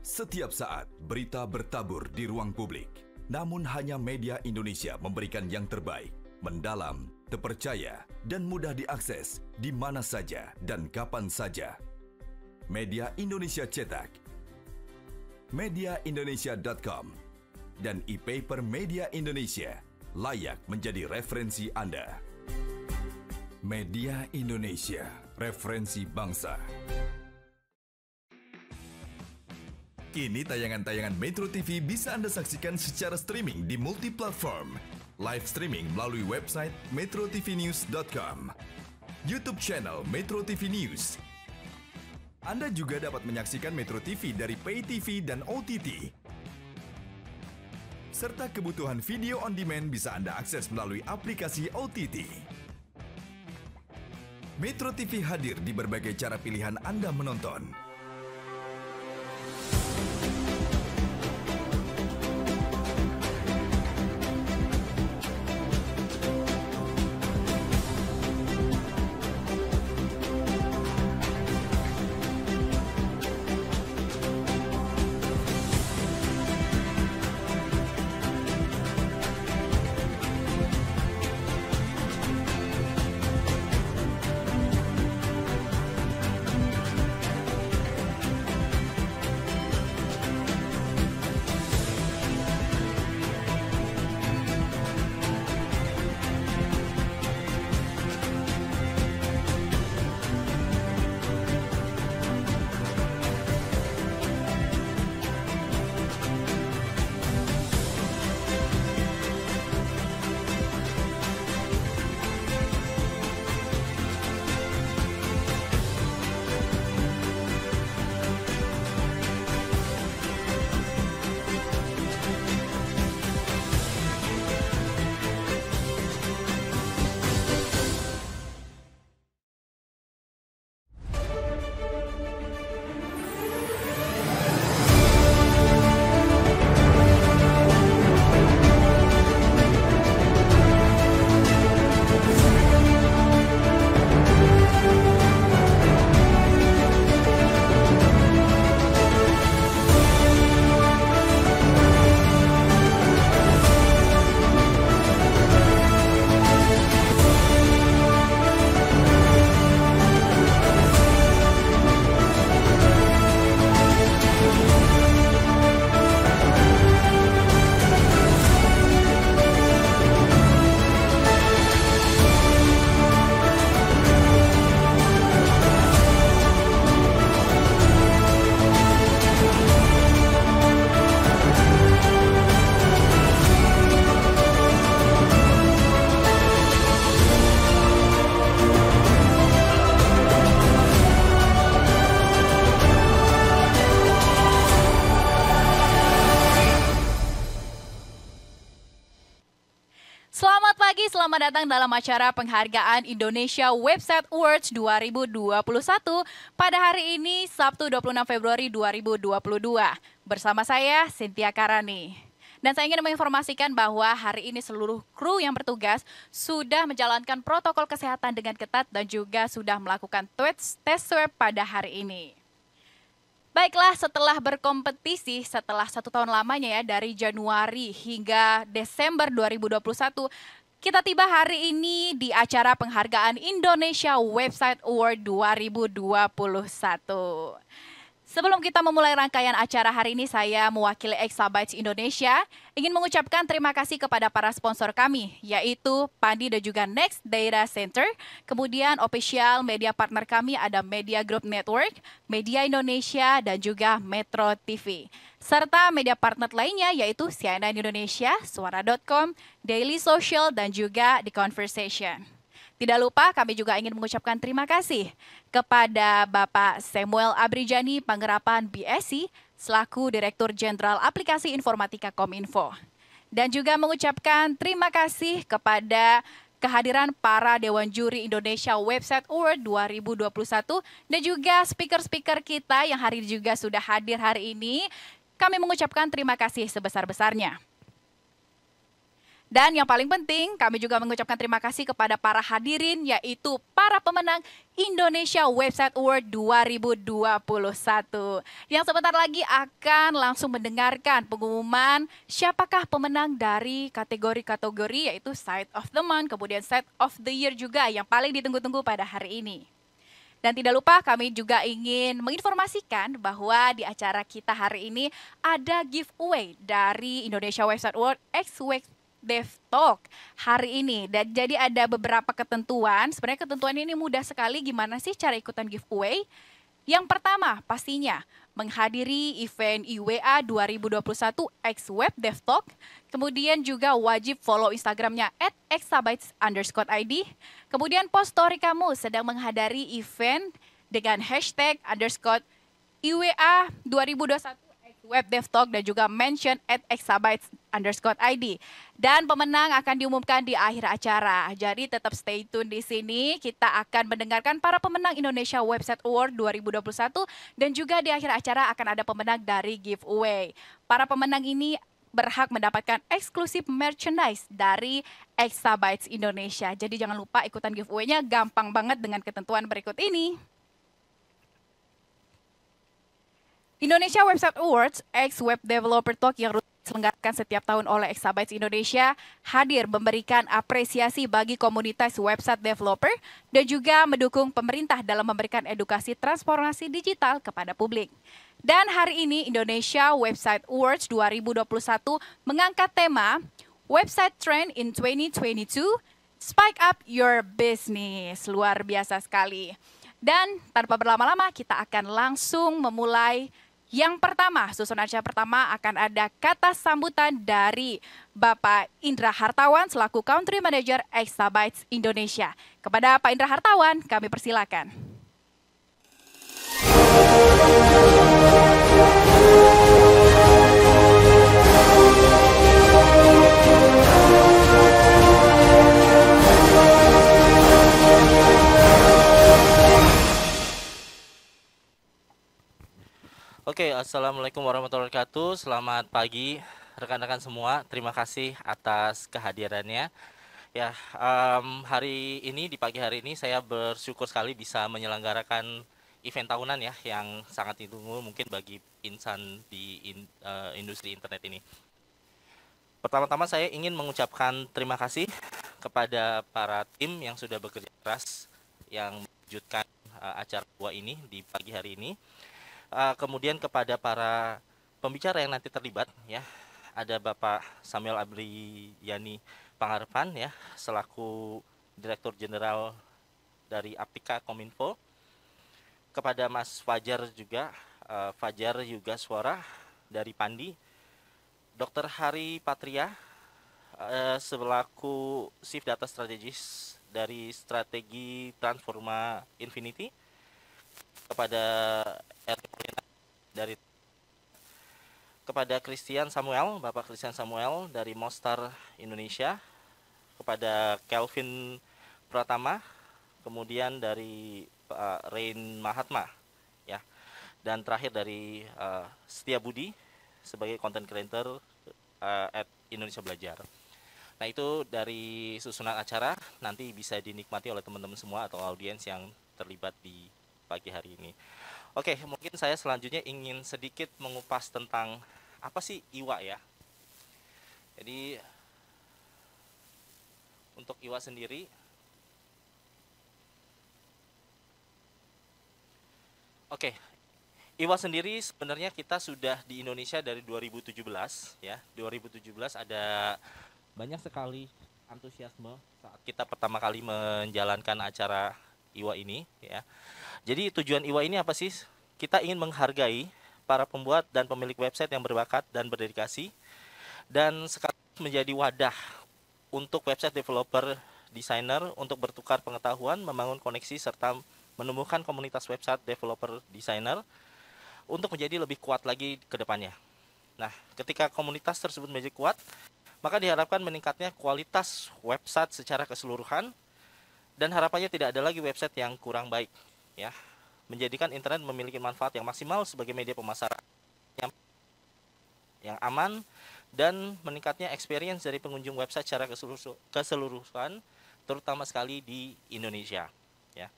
Setiap saat, berita bertabur di ruang publik. Namun hanya Media Indonesia memberikan yang terbaik, mendalam, terpercaya, dan mudah diakses di mana saja dan kapan saja. Media Indonesia Cetak, mediaindonesia.com, dan e-paper Media Indonesia layak menjadi referensi Anda. Media Indonesia, referensi bangsa. Kini tayangan-tayangan Metro TV bisa Anda saksikan secara streaming di multi-platform. Live streaming melalui website metrotvnews.com, YouTube channel Metro TV News. Anda juga dapat menyaksikan Metro TV dari Pay TV dan OTT. Serta kebutuhan video on demand bisa Anda akses melalui aplikasi OTT. Metro TV hadir di berbagai cara pilihan Anda menonton. Selamat datang dalam acara penghargaan Indonesia Website Awards 2021 pada hari ini Sabtu 26 Februari 2022 bersama saya Cynthia Karani. Dan saya ingin menginformasikan bahwa hari ini seluruh kru yang bertugas sudah menjalankan protokol kesehatan dengan ketat dan juga sudah melakukan tes swab pada hari ini. Baiklah, setelah berkompetisi setelah 1 tahun lamanya ya dari Januari hingga Desember 2021, kita tiba hari ini di acara penghargaan Indonesia Website Award 2021. Sebelum kita memulai rangkaian acara hari ini, saya mewakili Exabytes Indonesia ingin mengucapkan terima kasih kepada para sponsor kami, yaitu Pandi dan juga Next Data Center. Kemudian official media partner kami ada Media Group Network, Media Indonesia, dan juga Metro TV. Serta media partner lainnya yaitu CNN Indonesia, Suara.com, Daily Social, dan juga The Conversation. Tidak lupa kami juga ingin mengucapkan terima kasih kepada Bapak Samuel Abrijani Panggerapan BSC selaku Direktur Jenderal Aplikasi Informatika Kominfo. Dan juga mengucapkan terima kasih kepada kehadiran para Dewan Juri Indonesia Website Award 2021 dan juga speaker-speaker kita yang hari ini juga sudah hadir hari ini. Kami mengucapkan terima kasih sebesar-besarnya. Dan yang paling penting, kami juga mengucapkan terima kasih kepada para hadirin, yaitu para pemenang Indonesia Website Award 2021. Yang sebentar lagi akan langsung mendengarkan pengumuman siapakah pemenang dari kategori-kategori, yaitu Site of the Month, kemudian Site of the Year juga yang paling ditunggu-tunggu pada hari ini. Dan tidak lupa kami juga ingin menginformasikan bahwa di acara kita hari ini ada giveaway dari Indonesia Website Award X Web Dev Talk hari ini. Dan jadi ada beberapa ketentuan. Sebenarnya ketentuan ini mudah sekali. Gimana sih cara ikutan giveaway? Yang pertama pastinya menghadiri event IWA 2021 X Web Dev Talk. Kemudian juga wajib follow Instagramnya @exabytes_id. Kemudian post story kamu sedang menghadiri event dengan hashtag _IWA 2021 Web Dev Talk dan juga mention @exabytes_id. Dan pemenang akan diumumkan di akhir acara. Jadi tetap stay tune di sini. Kita akan mendengarkan para pemenang Indonesia Website Award 2021 dan juga di akhir acara akan ada pemenang dari giveaway. Para pemenang ini berhak mendapatkan eksklusif merchandise dari Exabytes Indonesia. Jadi jangan lupa ikutan giveaway-nya, gampang banget dengan ketentuan berikut ini. Indonesia Website Awards X Web Developer Talk yang rutin diselenggarakan setiap tahun oleh Exabytes Indonesia hadir memberikan apresiasi bagi komunitas website developer dan juga mendukung pemerintah dalam memberikan edukasi transformasi digital kepada publik. Dan hari ini Indonesia Website Awards 2021 mengangkat tema Website Trend in 2022, Spike Up Your Business. Luar biasa sekali. Dan tanpa berlama-lama kita akan langsung memulai. Yang pertama, susunan acara pertama akan ada kata sambutan dari Bapak Indra Hartawan selaku Country Manager Exabytes Indonesia. Kepada Pak Indra Hartawan, kami persilakan. Oke, assalamualaikum warahmatullahi wabarakatuh. Selamat pagi rekan-rekan semua. Terima kasih atas kehadirannya. Ya, hari ini di pagi hari ini saya bersyukur sekali bisa menyelenggarakan event tahunan ya yang sangat ditunggu mungkin bagi insan di industri internet ini. Pertama-tama saya ingin mengucapkan terima kasih kepada para tim yang sudah bekerja keras yang mewujudkan acara ini di pagi hari ini. Kemudian kepada para pembicara yang nanti terlibat ya, ada Bapak Samuel Abriyani Pangarepan ya selaku Direktur Jenderal dari Aptika Kominfo, kepada Mas Fajar juga Fajar Yuga Suara dari Pandi, Dr. Hari Patria selaku Chief Data Strategist dari Strategi Transforma Infinity, kepada dari kepada Christian Samuel, Bapak Christian Samuel dari Mostar Indonesia, kepada Kelvin Pratama, kemudian dari Rain Mahatma ya, dan terakhir dari Setia Budi sebagai content creator at Indonesia Belajar. Nah, itu dari susunan acara, nanti bisa dinikmati oleh teman-teman semua atau audiens yang terlibat di pagi hari ini. Oke, mungkin saya selanjutnya ingin sedikit mengupas tentang apa sih IWA ya. Jadi untuk IWA sendiri, oke, IWA sendiri sebenarnya kita sudah di Indonesia dari 2017 ya. 2017 ada banyak sekali antusiasme saat kita pertama kali menjalankan acara IWA ini ya. Jadi tujuan IWA ini apa sih? Kita ingin menghargai para pembuat dan pemilik website yang berbakat dan berdedikasi, dan sekaligus menjadi wadah untuk website developer, desainer untuk bertukar pengetahuan, membangun koneksi serta menumbuhkan komunitas website developer, desainer untuk menjadi lebih kuat lagi ke depannya. Nah, ketika komunitas tersebut menjadi kuat, maka diharapkan meningkatnya kualitas website secara keseluruhan, dan harapannya tidak ada lagi website yang kurang baik ya, menjadikan internet memiliki manfaat yang maksimal sebagai media pemasaran yang aman dan meningkatnya experience dari pengunjung website secara keseluruhan, terutama sekali di Indonesia. Ya.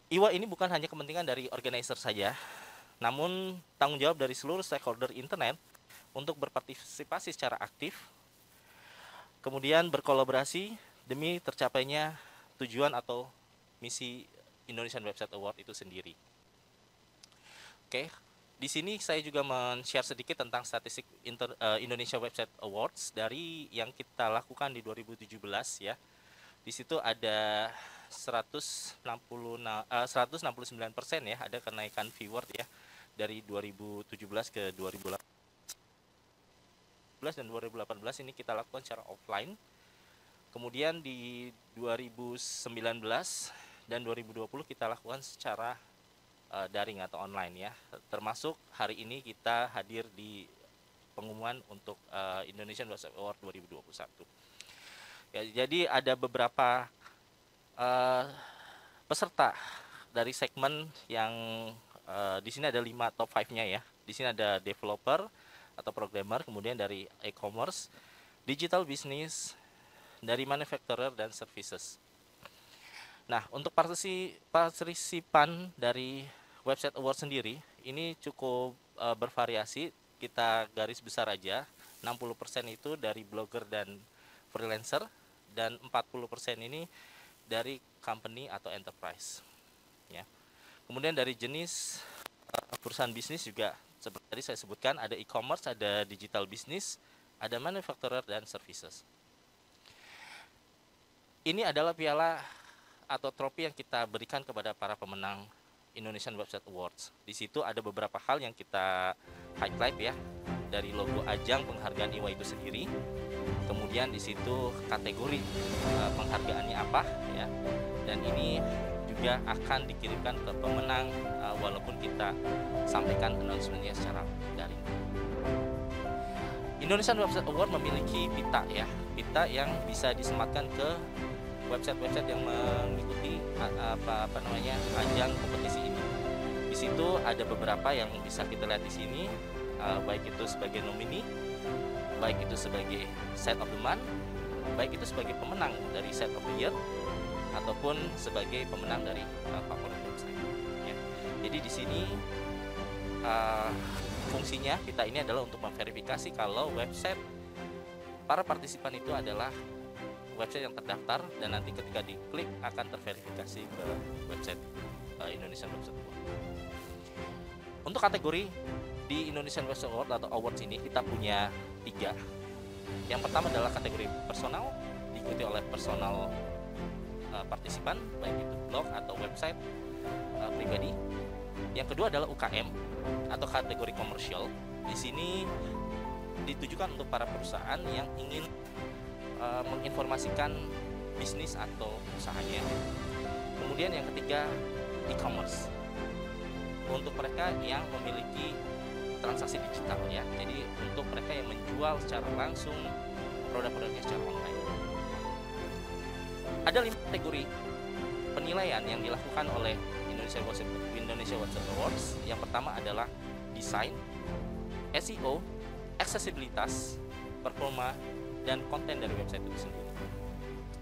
IWA ini bukan hanya kepentingan dari organizer saja, namun tanggung jawab dari seluruh stakeholder internet untuk berpartisipasi secara aktif, kemudian berkolaborasi demi tercapainya tujuan atau misi Indonesian Website Award itu sendiri. Oke. Di sini saya juga men-share sedikit tentang statistik Indonesia Website Awards dari yang kita lakukan di 2017 ya. Di situ ada 169% ya, ada kenaikan viewer ya dari 2017 ke 2018 dan 2018 ini kita lakukan secara offline. Kemudian di 2019 dan 2020 kita lakukan secara daring atau online ya, termasuk hari ini kita hadir di pengumuman untuk Indonesian Website Award 2021 ya. Jadi ada beberapa peserta dari segmen yang di sini ada 5 top 5-nya ya. Di sini ada developer atau programmer, kemudian dari e-commerce, digital business, dari manufacturer dan services. Nah, untuk partisipan dari Website Award sendiri ini cukup bervariasi. Kita garis besar aja, 60% itu dari blogger dan freelancer, dan 40% ini dari company atau enterprise. Ya. Kemudian dari jenis perusahaan bisnis juga seperti tadi saya sebutkan, ada e-commerce, ada digital business, ada manufacturer dan services. Ini adalah piala atau trofi yang kita berikan kepada para pemenang Indonesian Website Awards. Di situ ada beberapa hal yang kita highlight ya, dari logo ajang penghargaan IWA itu sendiri. Kemudian di situ kategori penghargaannya apa ya. Dan ini juga akan dikirimkan ke pemenang walaupun kita sampaikan announcement-nya secara daring. Indonesian Website Award memiliki pita ya, pita yang bisa disematkan ke website-website yang mengikuti ajang kompetisi ini. Di situ ada beberapa yang bisa kita lihat di sini, baik itu sebagai nomini, baik itu sebagai Site of the Month, baik itu sebagai pemenang dari Site of the Year, ataupun sebagai pemenang dari favorit website. Ya. Jadi di sini fungsinya kita ini adalah untuk memverifikasi kalau website para partisipan itu adalah website yang terdaftar, dan nanti ketika diklik akan terverifikasi ke website Indonesian Website Award. Untuk kategori di Indonesian Website Award atau awards ini kita punya 3. Yang pertama adalah kategori personal, diikuti oleh personal partisipan, baik itu blog atau website pribadi. Yang kedua adalah UKM atau kategori komersial. Di sini ditujukan untuk para perusahaan yang ingin menginformasikan bisnis atau usahanya. Kemudian yang ketiga, e-commerce, untuk mereka yang memiliki transaksi digital ya. Jadi untuk mereka yang menjual secara langsung produk-produknya secara online. Ada 5 kategori penilaian yang dilakukan oleh Indonesia Website Awards. Yang pertama adalah desain, SEO, aksesibilitas, performa, dan konten dari website itu sendiri.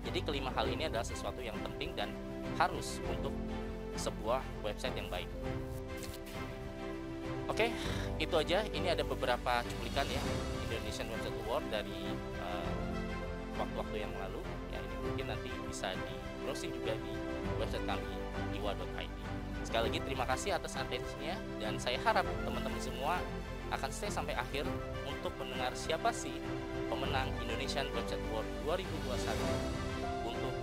Jadi kelima hal ini adalah sesuatu yang penting dan harus untuk sebuah website yang baik. Oke, itu aja. Ini ada beberapa cuplikan ya Indonesian Website Award dari waktu-waktu yang lalu. Ya, ini mungkin nanti bisa di browsing juga di website kami iwa.id. Sekali lagi terima kasih atas atensinya, dan saya harap teman-teman semua akan stay sampai akhir untuk mendengar siapa sih pemenang Indonesian Website Award 2021 untuk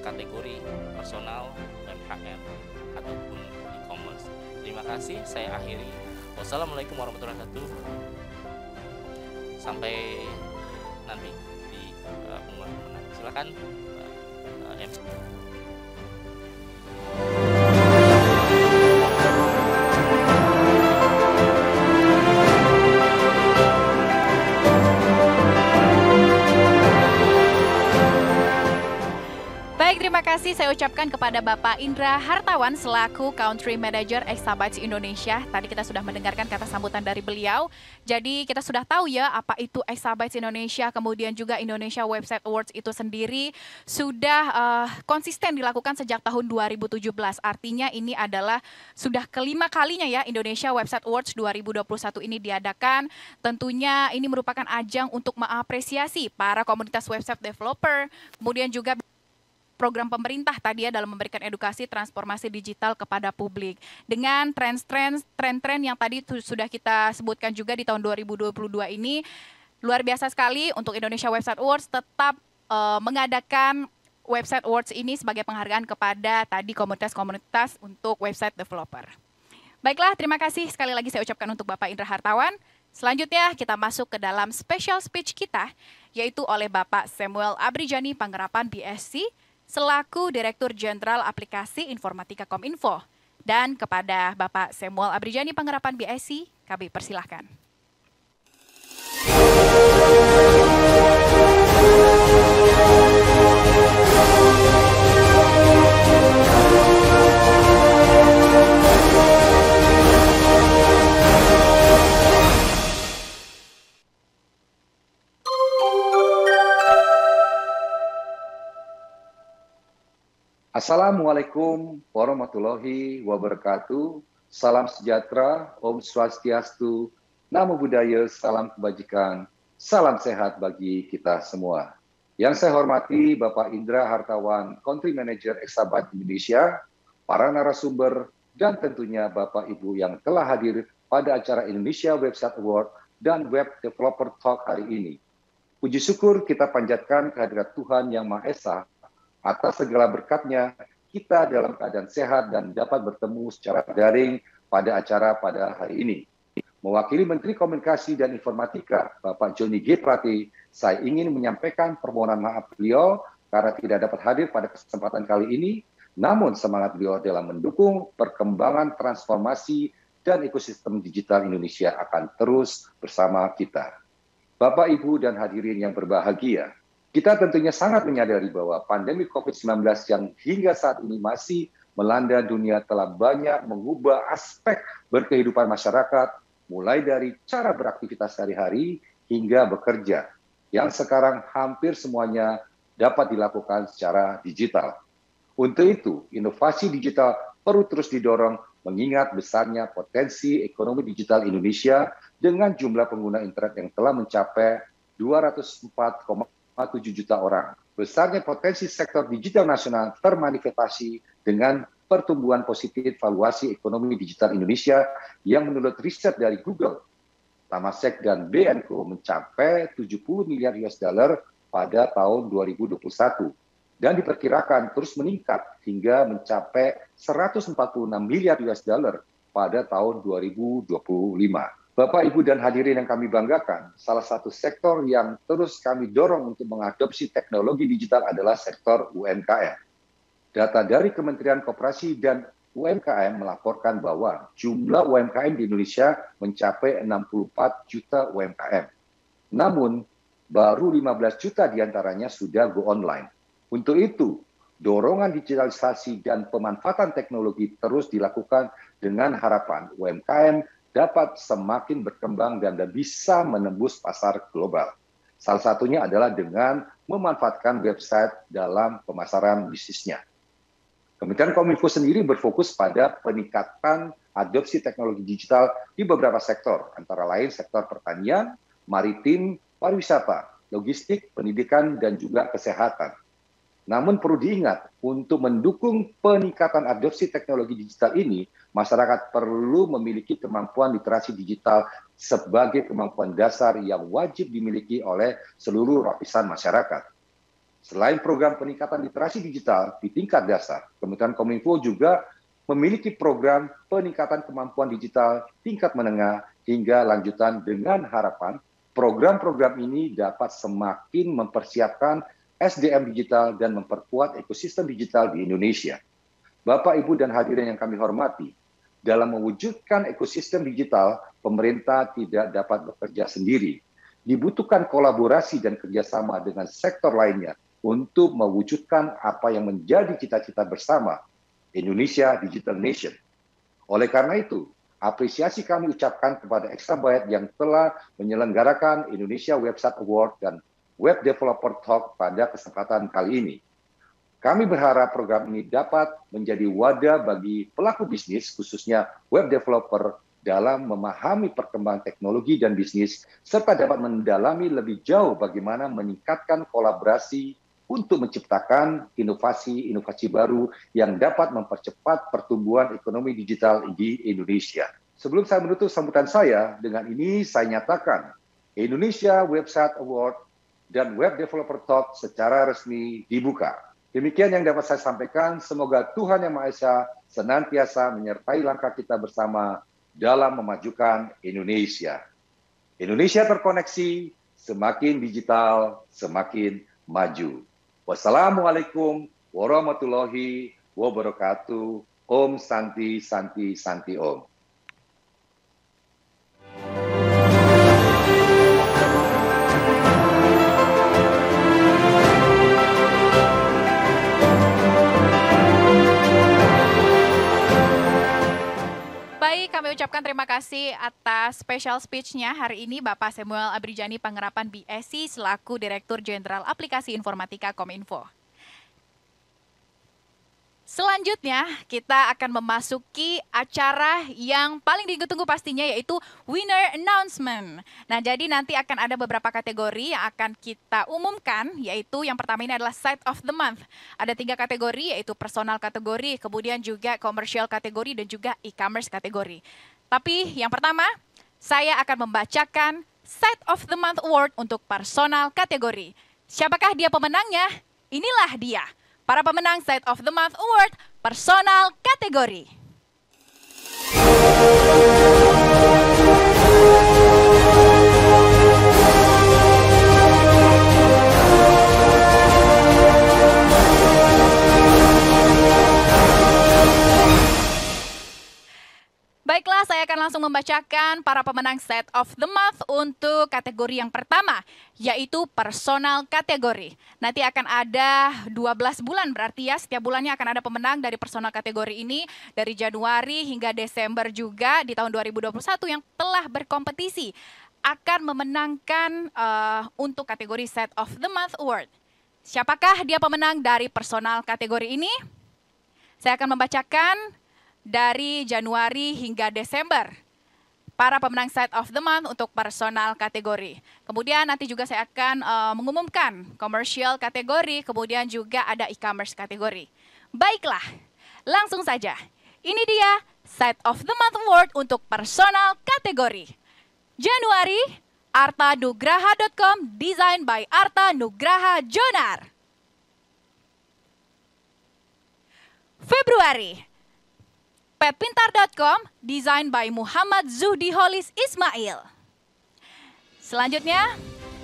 kategori personal, UMKM, ataupun e-commerce. Terima kasih, saya akhiri. Wassalamualaikum warahmatullahi wabarakatuh. Sampai nanti di pengumuman pemenang. Silakan MC. Terima kasih kasih saya ucapkan kepada Bapak Indra Hartawan selaku Country Manager Exabytes Indonesia. Tadi kita sudah mendengarkan kata sambutan dari beliau. Jadi kita sudah tahu ya apa itu Exabytes Indonesia, kemudian juga Indonesia Website Awards itu sendiri sudah konsisten dilakukan sejak tahun 2017. Artinya ini adalah sudah kelima kalinya ya Indonesia Website Awards 2021 ini diadakan. Tentunya ini merupakan ajang untuk mengapresiasi para komunitas website developer, kemudian juga program pemerintah tadi ya dalam memberikan edukasi transformasi digital kepada publik. Dengan tren-tren yang tadi sudah kita sebutkan juga di tahun 2022 ini, luar biasa sekali untuk Indonesia Website Awards tetap mengadakan Website Awards ini sebagai penghargaan kepada tadi komunitas-komunitas untuk website developer. Baiklah, terima kasih sekali lagi saya ucapkan untuk Bapak Indra Hartawan. Selanjutnya kita masuk ke dalam special speech kita, yaitu oleh Bapak Samuel Abrijani Panggerapan BSc, selaku Direktur Jenderal Aplikasi Informatika Kominfo. Dan kepada Bapak Samuel Abrijani Panggerapan BSc, kami persilahkan. Assalamualaikum warahmatullahi wabarakatuh. Salam sejahtera, Om Swastiastu, Namo Buddhaya, salam kebajikan, salam sehat bagi kita semua. Yang saya hormati Bapak Indra Hartawan, Country Manager Exabytes Indonesia, para narasumber, dan tentunya Bapak Ibu yang telah hadir pada acara Indonesia Website Award dan Web Developer Talk hari ini. Puji syukur kita panjatkan kehadirat Tuhan Yang Maha Esa atas segala berkatnya, kita dalam keadaan sehat dan dapat bertemu secara daring pada acara pada hari ini. Mewakili Menteri Komunikasi dan Informatika, Bapak Johnny G. Plate, saya ingin menyampaikan permohonan maaf beliau karena tidak dapat hadir pada kesempatan kali ini, namun semangat beliau dalam mendukung perkembangan transformasi dan ekosistem digital Indonesia akan terus bersama kita. Bapak, Ibu, dan hadirin yang berbahagia, kita tentunya sangat menyadari bahwa pandemi COVID-19 yang hingga saat ini masih melanda dunia telah banyak mengubah aspek berkehidupan masyarakat, mulai dari cara beraktivitas sehari-hari hingga bekerja, yang sekarang hampir semuanya dapat dilakukan secara digital. Untuk itu, inovasi digital perlu terus didorong mengingat besarnya potensi ekonomi digital Indonesia dengan jumlah pengguna internet yang telah mencapai 204,7 juta orang. Besarnya potensi sektor digital nasional termanifestasi dengan pertumbuhan positif valuasi ekonomi digital Indonesia yang menurut riset dari Google, Temasek, dan BNCO mencapai 70 miliar US dollar pada tahun 2021 dan diperkirakan terus meningkat hingga mencapai 146 miliar US dollar pada tahun 2025. Bapak, Ibu, dan hadirin yang kami banggakan, salah satu sektor yang terus kami dorong untuk mengadopsi teknologi digital adalah sektor UMKM. Data dari Kementerian Koperasi dan UMKM melaporkan bahwa jumlah UMKM di Indonesia mencapai 64 juta UMKM. Namun, baru 15 juta diantaranya sudah go online. Untuk itu, dorongan digitalisasi dan pemanfaatan teknologi terus dilakukan dengan harapan UMKM dapat semakin berkembang dan bisa menembus pasar global. Salah satunya adalah dengan memanfaatkan website dalam pemasaran bisnisnya. Kementerian Kominfo sendiri berfokus pada peningkatan adopsi teknologi digital di beberapa sektor, antara lain sektor pertanian, maritim, pariwisata, logistik, pendidikan, dan juga kesehatan. Namun perlu diingat, untuk mendukung peningkatan adopsi teknologi digital ini, masyarakat perlu memiliki kemampuan literasi digital sebagai kemampuan dasar yang wajib dimiliki oleh seluruh lapisan masyarakat. Selain program peningkatan literasi digital di tingkat dasar, Kementerian Kominfo juga memiliki program peningkatan kemampuan digital tingkat menengah hingga lanjutan dengan harapan program-program ini dapat semakin mempersiapkan SDM digital dan memperkuat ekosistem digital di Indonesia. Bapak, Ibu, dan hadirin yang kami hormati, dalam mewujudkan ekosistem digital, pemerintah tidak dapat bekerja sendiri. Dibutuhkan kolaborasi dan kerjasama dengan sektor lainnya untuk mewujudkan apa yang menjadi cita-cita bersama, Indonesia Digital Nation. Oleh karena itu, apresiasi kami ucapkan kepada Exabyte yang telah menyelenggarakan Indonesia Website Award dan Web Developer Talk pada kesempatan kali ini. Kami berharap program ini dapat menjadi wadah bagi pelaku bisnis, khususnya web developer, dalam memahami perkembangan teknologi dan bisnis, serta dapat mendalami lebih jauh bagaimana meningkatkan kolaborasi untuk menciptakan inovasi-inovasi baru yang dapat mempercepat pertumbuhan ekonomi digital di Indonesia. Sebelum saya menutup sambutan saya, dengan ini saya nyatakan Indonesia Website Award dan Web Developer Talk secara resmi dibuka. Demikian yang dapat saya sampaikan. Semoga Tuhan Yang Maha Esa senantiasa menyertai langkah kita bersama dalam memajukan Indonesia. Indonesia terkoneksi, semakin digital, semakin maju. Wassalamualaikum warahmatullahi wabarakatuh. Om Santi Santi Santi Om. Baik, kami ucapkan terima kasih atas special speech-nya hari ini Bapak Samuel Abrijani Pangerapan BSc selaku Direktur Jenderal Aplikasi Informatika Kominfo. Selanjutnya kita akan memasuki acara yang paling ditunggu pastinya yaitu winner announcement. Nah, jadi nanti akan ada beberapa kategori yang akan kita umumkan, yaitu yang pertama ini adalah Site of the Month. Ada 3 kategori, yaitu personal kategori, kemudian juga commercial kategori dan juga e-commerce kategori. Tapi yang pertama, saya akan membacakan Site of the Month Award untuk personal kategori. Siapakah dia pemenangnya? Inilah dia. Para pemenang Site of the Month Award personal kategori. Baiklah, saya akan langsung membacakan para pemenang Site of the Month untuk kategori yang pertama, yaitu personal kategori. Nanti akan ada 12 bulan, berarti ya setiap bulannya akan ada pemenang dari personal kategori ini, dari Januari hingga Desember juga di tahun 2021 yang telah berkompetisi akan memenangkan untuk kategori Site of the Month Award. Siapakah dia pemenang dari personal kategori ini? Saya akan membacakan dari Januari hingga Desember para pemenang Site of the Month untuk personal kategori. Kemudian nanti juga saya akan mengumumkan commercial kategori, kemudian juga ada e-commerce kategori. Baiklah, langsung saja. Ini dia Site of the Month Award untuk personal kategori. Januari, artanugraha.com, design by Arta Nugraha Jonar. Februari, petpintar.com, design by Muhammad Zuhdi Holis Ismail. Selanjutnya,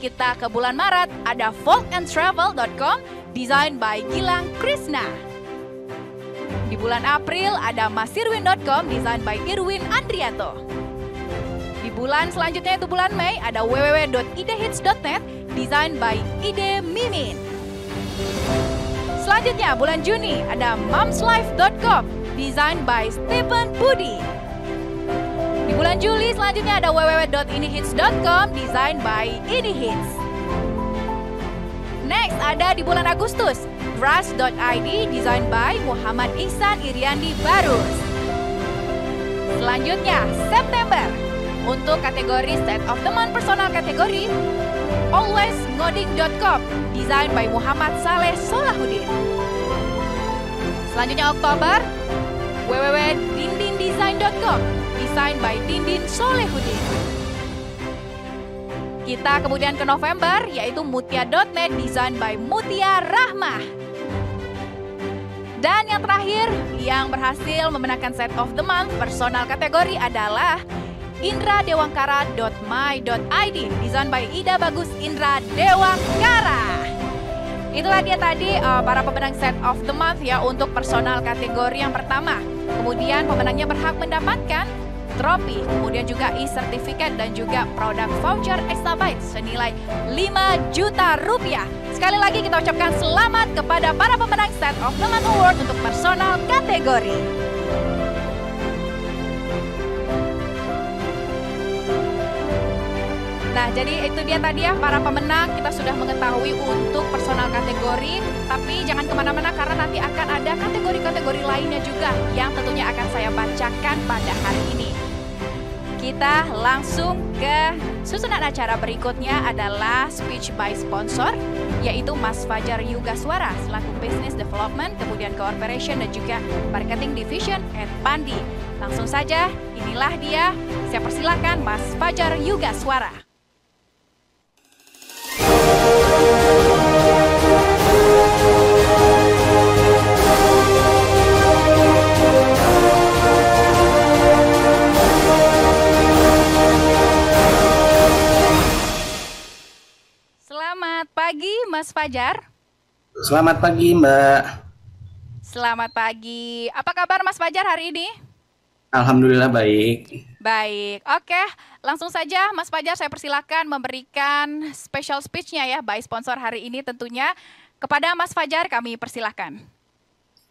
kita ke bulan Maret, ada folkandtravel.com, design by Gilang Krishna. Di bulan April, ada masirwin.com, design by Irwin Andrianto. Di bulan selanjutnya, itu bulan Mei, ada www.idehits.net, design by Ide Mimin. Selanjutnya, bulan Juni, ada momslife.com, design by Stephen Budi. Di bulan Juli selanjutnya ada www.inihits.com, design by Inihits. Next ada di bulan Agustus, Brush.id, design by Muhammad Ihsan Iriandi Barus. Selanjutnya September, untuk kategori State of the Month personal kategori, alwaysngoding.com, design by Muhammad Saleh Solahuddin. Selanjutnya Oktober, www.dindindesign.com, design by Dindin Solehuddin. Kita kemudian ke November, yaitu mutia.net, design by Mutia Rahmah. Dan yang terakhir, yang berhasil memenangkan Set of the Month personal kategori adalah indradewangkara.my.id, design by Ida Bagus Indra Dewangkara. Itulah dia tadi para pemenang Set of the Month ya untuk personal kategori yang pertama. Kemudian pemenangnya berhak mendapatkan trofi, kemudian juga e-certificate dan juga produk voucher Exabytes senilai 5 juta rupiah. Sekali lagi kita ucapkan selamat kepada para pemenang State of the Month Award untuk personal kategori. Nah, jadi itu dia tadi ya para pemenang. Kita sudah mengetahui untuk personal kategori, tapi jangan kemana-mana karena nanti akan ada kategori-kategori lainnya juga yang tentunya akan saya bacakan pada hari ini. Kita langsung ke susunan acara berikutnya adalah speech by sponsor, yaitu Mas Fajar Yugaswara selaku Business Development, kemudian Cooperation dan juga Marketing Division at Pandi. Langsung saja, inilah dia. Saya persilakan Mas Fajar Yugaswara. Selamat pagi Mas Fajar. Selamat pagi Mbak. Selamat pagi. Apa kabar Mas Fajar hari ini? Alhamdulillah baik. Baik, oke. Langsung saja Mas Fajar saya persilakan memberikan special speech-nya ya by sponsor hari ini tentunya. Kepada Mas Fajar kami persilakan.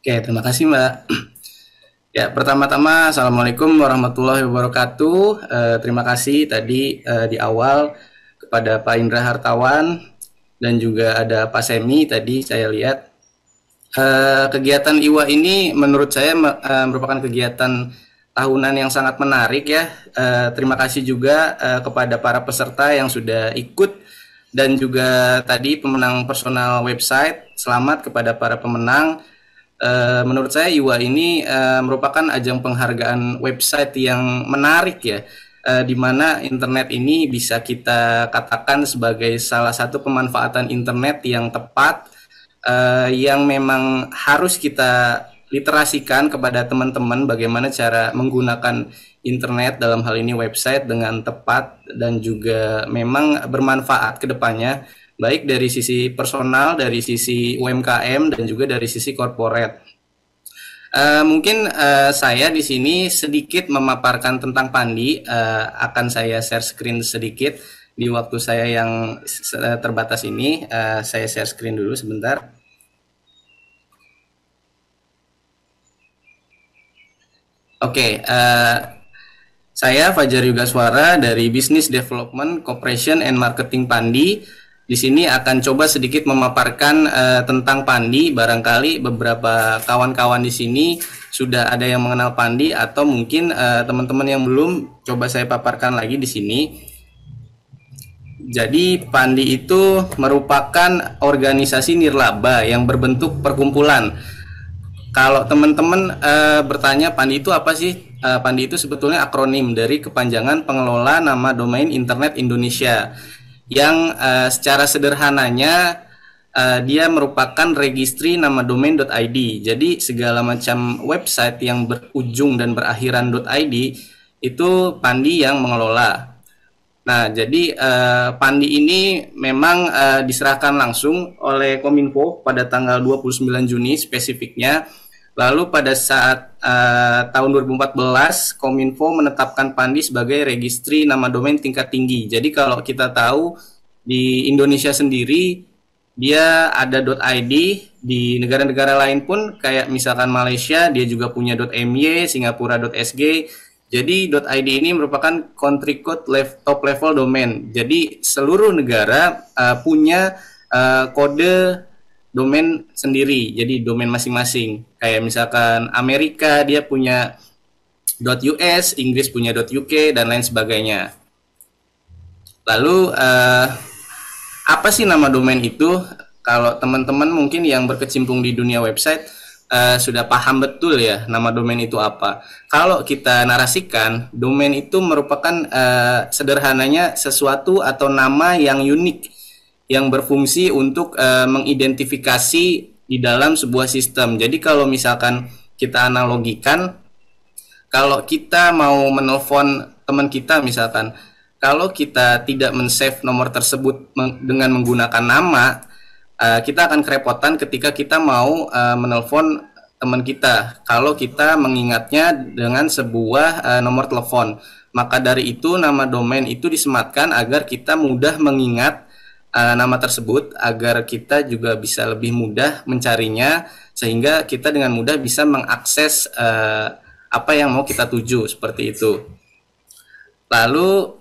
Oke, terima kasih Mbak. Ya, pertama-tama Assalamualaikum warahmatullahi wabarakatuh. Terima kasih tadi di awal kepada Pak Indra Hartawan dan juga ada Pak Semi tadi saya lihat. Kegiatan IWA ini menurut saya merupakan kegiatan tahunan yang sangat menarik ya. Terima kasih juga kepada para peserta yang sudah ikut dan juga tadi pemenang personal website. Selamat kepada para pemenang. Menurut saya IWA ini merupakan ajang penghargaan website yang menarik ya. Di mana internet ini bisa kita katakan sebagai salah satu pemanfaatan internet yang tepat, yang memang harus kita literasikan kepada teman-teman bagaimana cara menggunakan internet dalam hal ini website dengan tepat dan juga memang bermanfaat ke depannya, baik dari sisi personal, dari sisi UMKM dan juga dari sisi corporate. Mungkin saya di sini sedikit memaparkan tentang Pandi, akan saya share screen sedikit di waktu saya yang terbatas ini. Saya share screen dulu sebentar. Oke, saya Fajar Yugaswara dari Business Development, Cooperation and Marketing Pandi. Di sini akan coba sedikit memaparkan tentang Pandi. Barangkali beberapa kawan-kawan di sini sudah ada yang mengenal Pandi atau mungkin teman-teman yang belum, coba saya paparkan lagi di sini. Jadi Pandi itu merupakan organisasi nirlaba yang berbentuk perkumpulan. Kalau teman-teman bertanya Pandi itu apa sih? Pandi itu sebetulnya akronim dari kepanjangan Pengelola Nama Domain Internet Indonesia, yang secara sederhananya dia merupakan registri nama domain.id. Jadi segala macam website yang berujung dan berakhiran .id itu Pandi yang mengelola. Nah, jadi Pandi ini memang diserahkan langsung oleh Kominfo pada tanggal 29 Juni spesifiknya. Lalu pada saat tahun 2014 Kominfo menetapkan Pandi sebagai registri nama domain tingkat tinggi. Jadi kalau kita tahu di Indonesia sendiri dia ada .id, di negara-negara lain pun kayak misalkan Malaysia dia juga punya .my, Singapura .sg. Jadi .id ini merupakan country code top level domain. Jadi seluruh negara punya kode domain sendiri, jadi domain masing-masing. Kayak misalkan Amerika dia punya .us, Inggris punya .uk dan lain sebagainya. Lalu apa sih nama domain itu? Kalau teman-teman mungkin yang berkecimpung di dunia website sudah paham betul ya nama domain itu apa. Kalau kita narasikan, domain itu merupakan sederhananya sesuatu atau nama yang unik yang berfungsi untuk mengidentifikasi di dalam sebuah sistem. Jadi kalau misalkan kita analogikan, kalau kita mau menelpon teman kita misalkan, kalau kita tidak men-save nomor tersebut dengan menggunakan nama, kita akan kerepotan ketika kita mau menelpon teman kita kalau kita mengingatnya dengan sebuah nomor telepon. Maka dari itu nama domain itu disematkan agar kita mudah mengingat nama tersebut, agar kita juga bisa lebih mudah mencarinya, sehingga kita dengan mudah bisa mengakses apa yang mau kita tuju, seperti itu. Lalu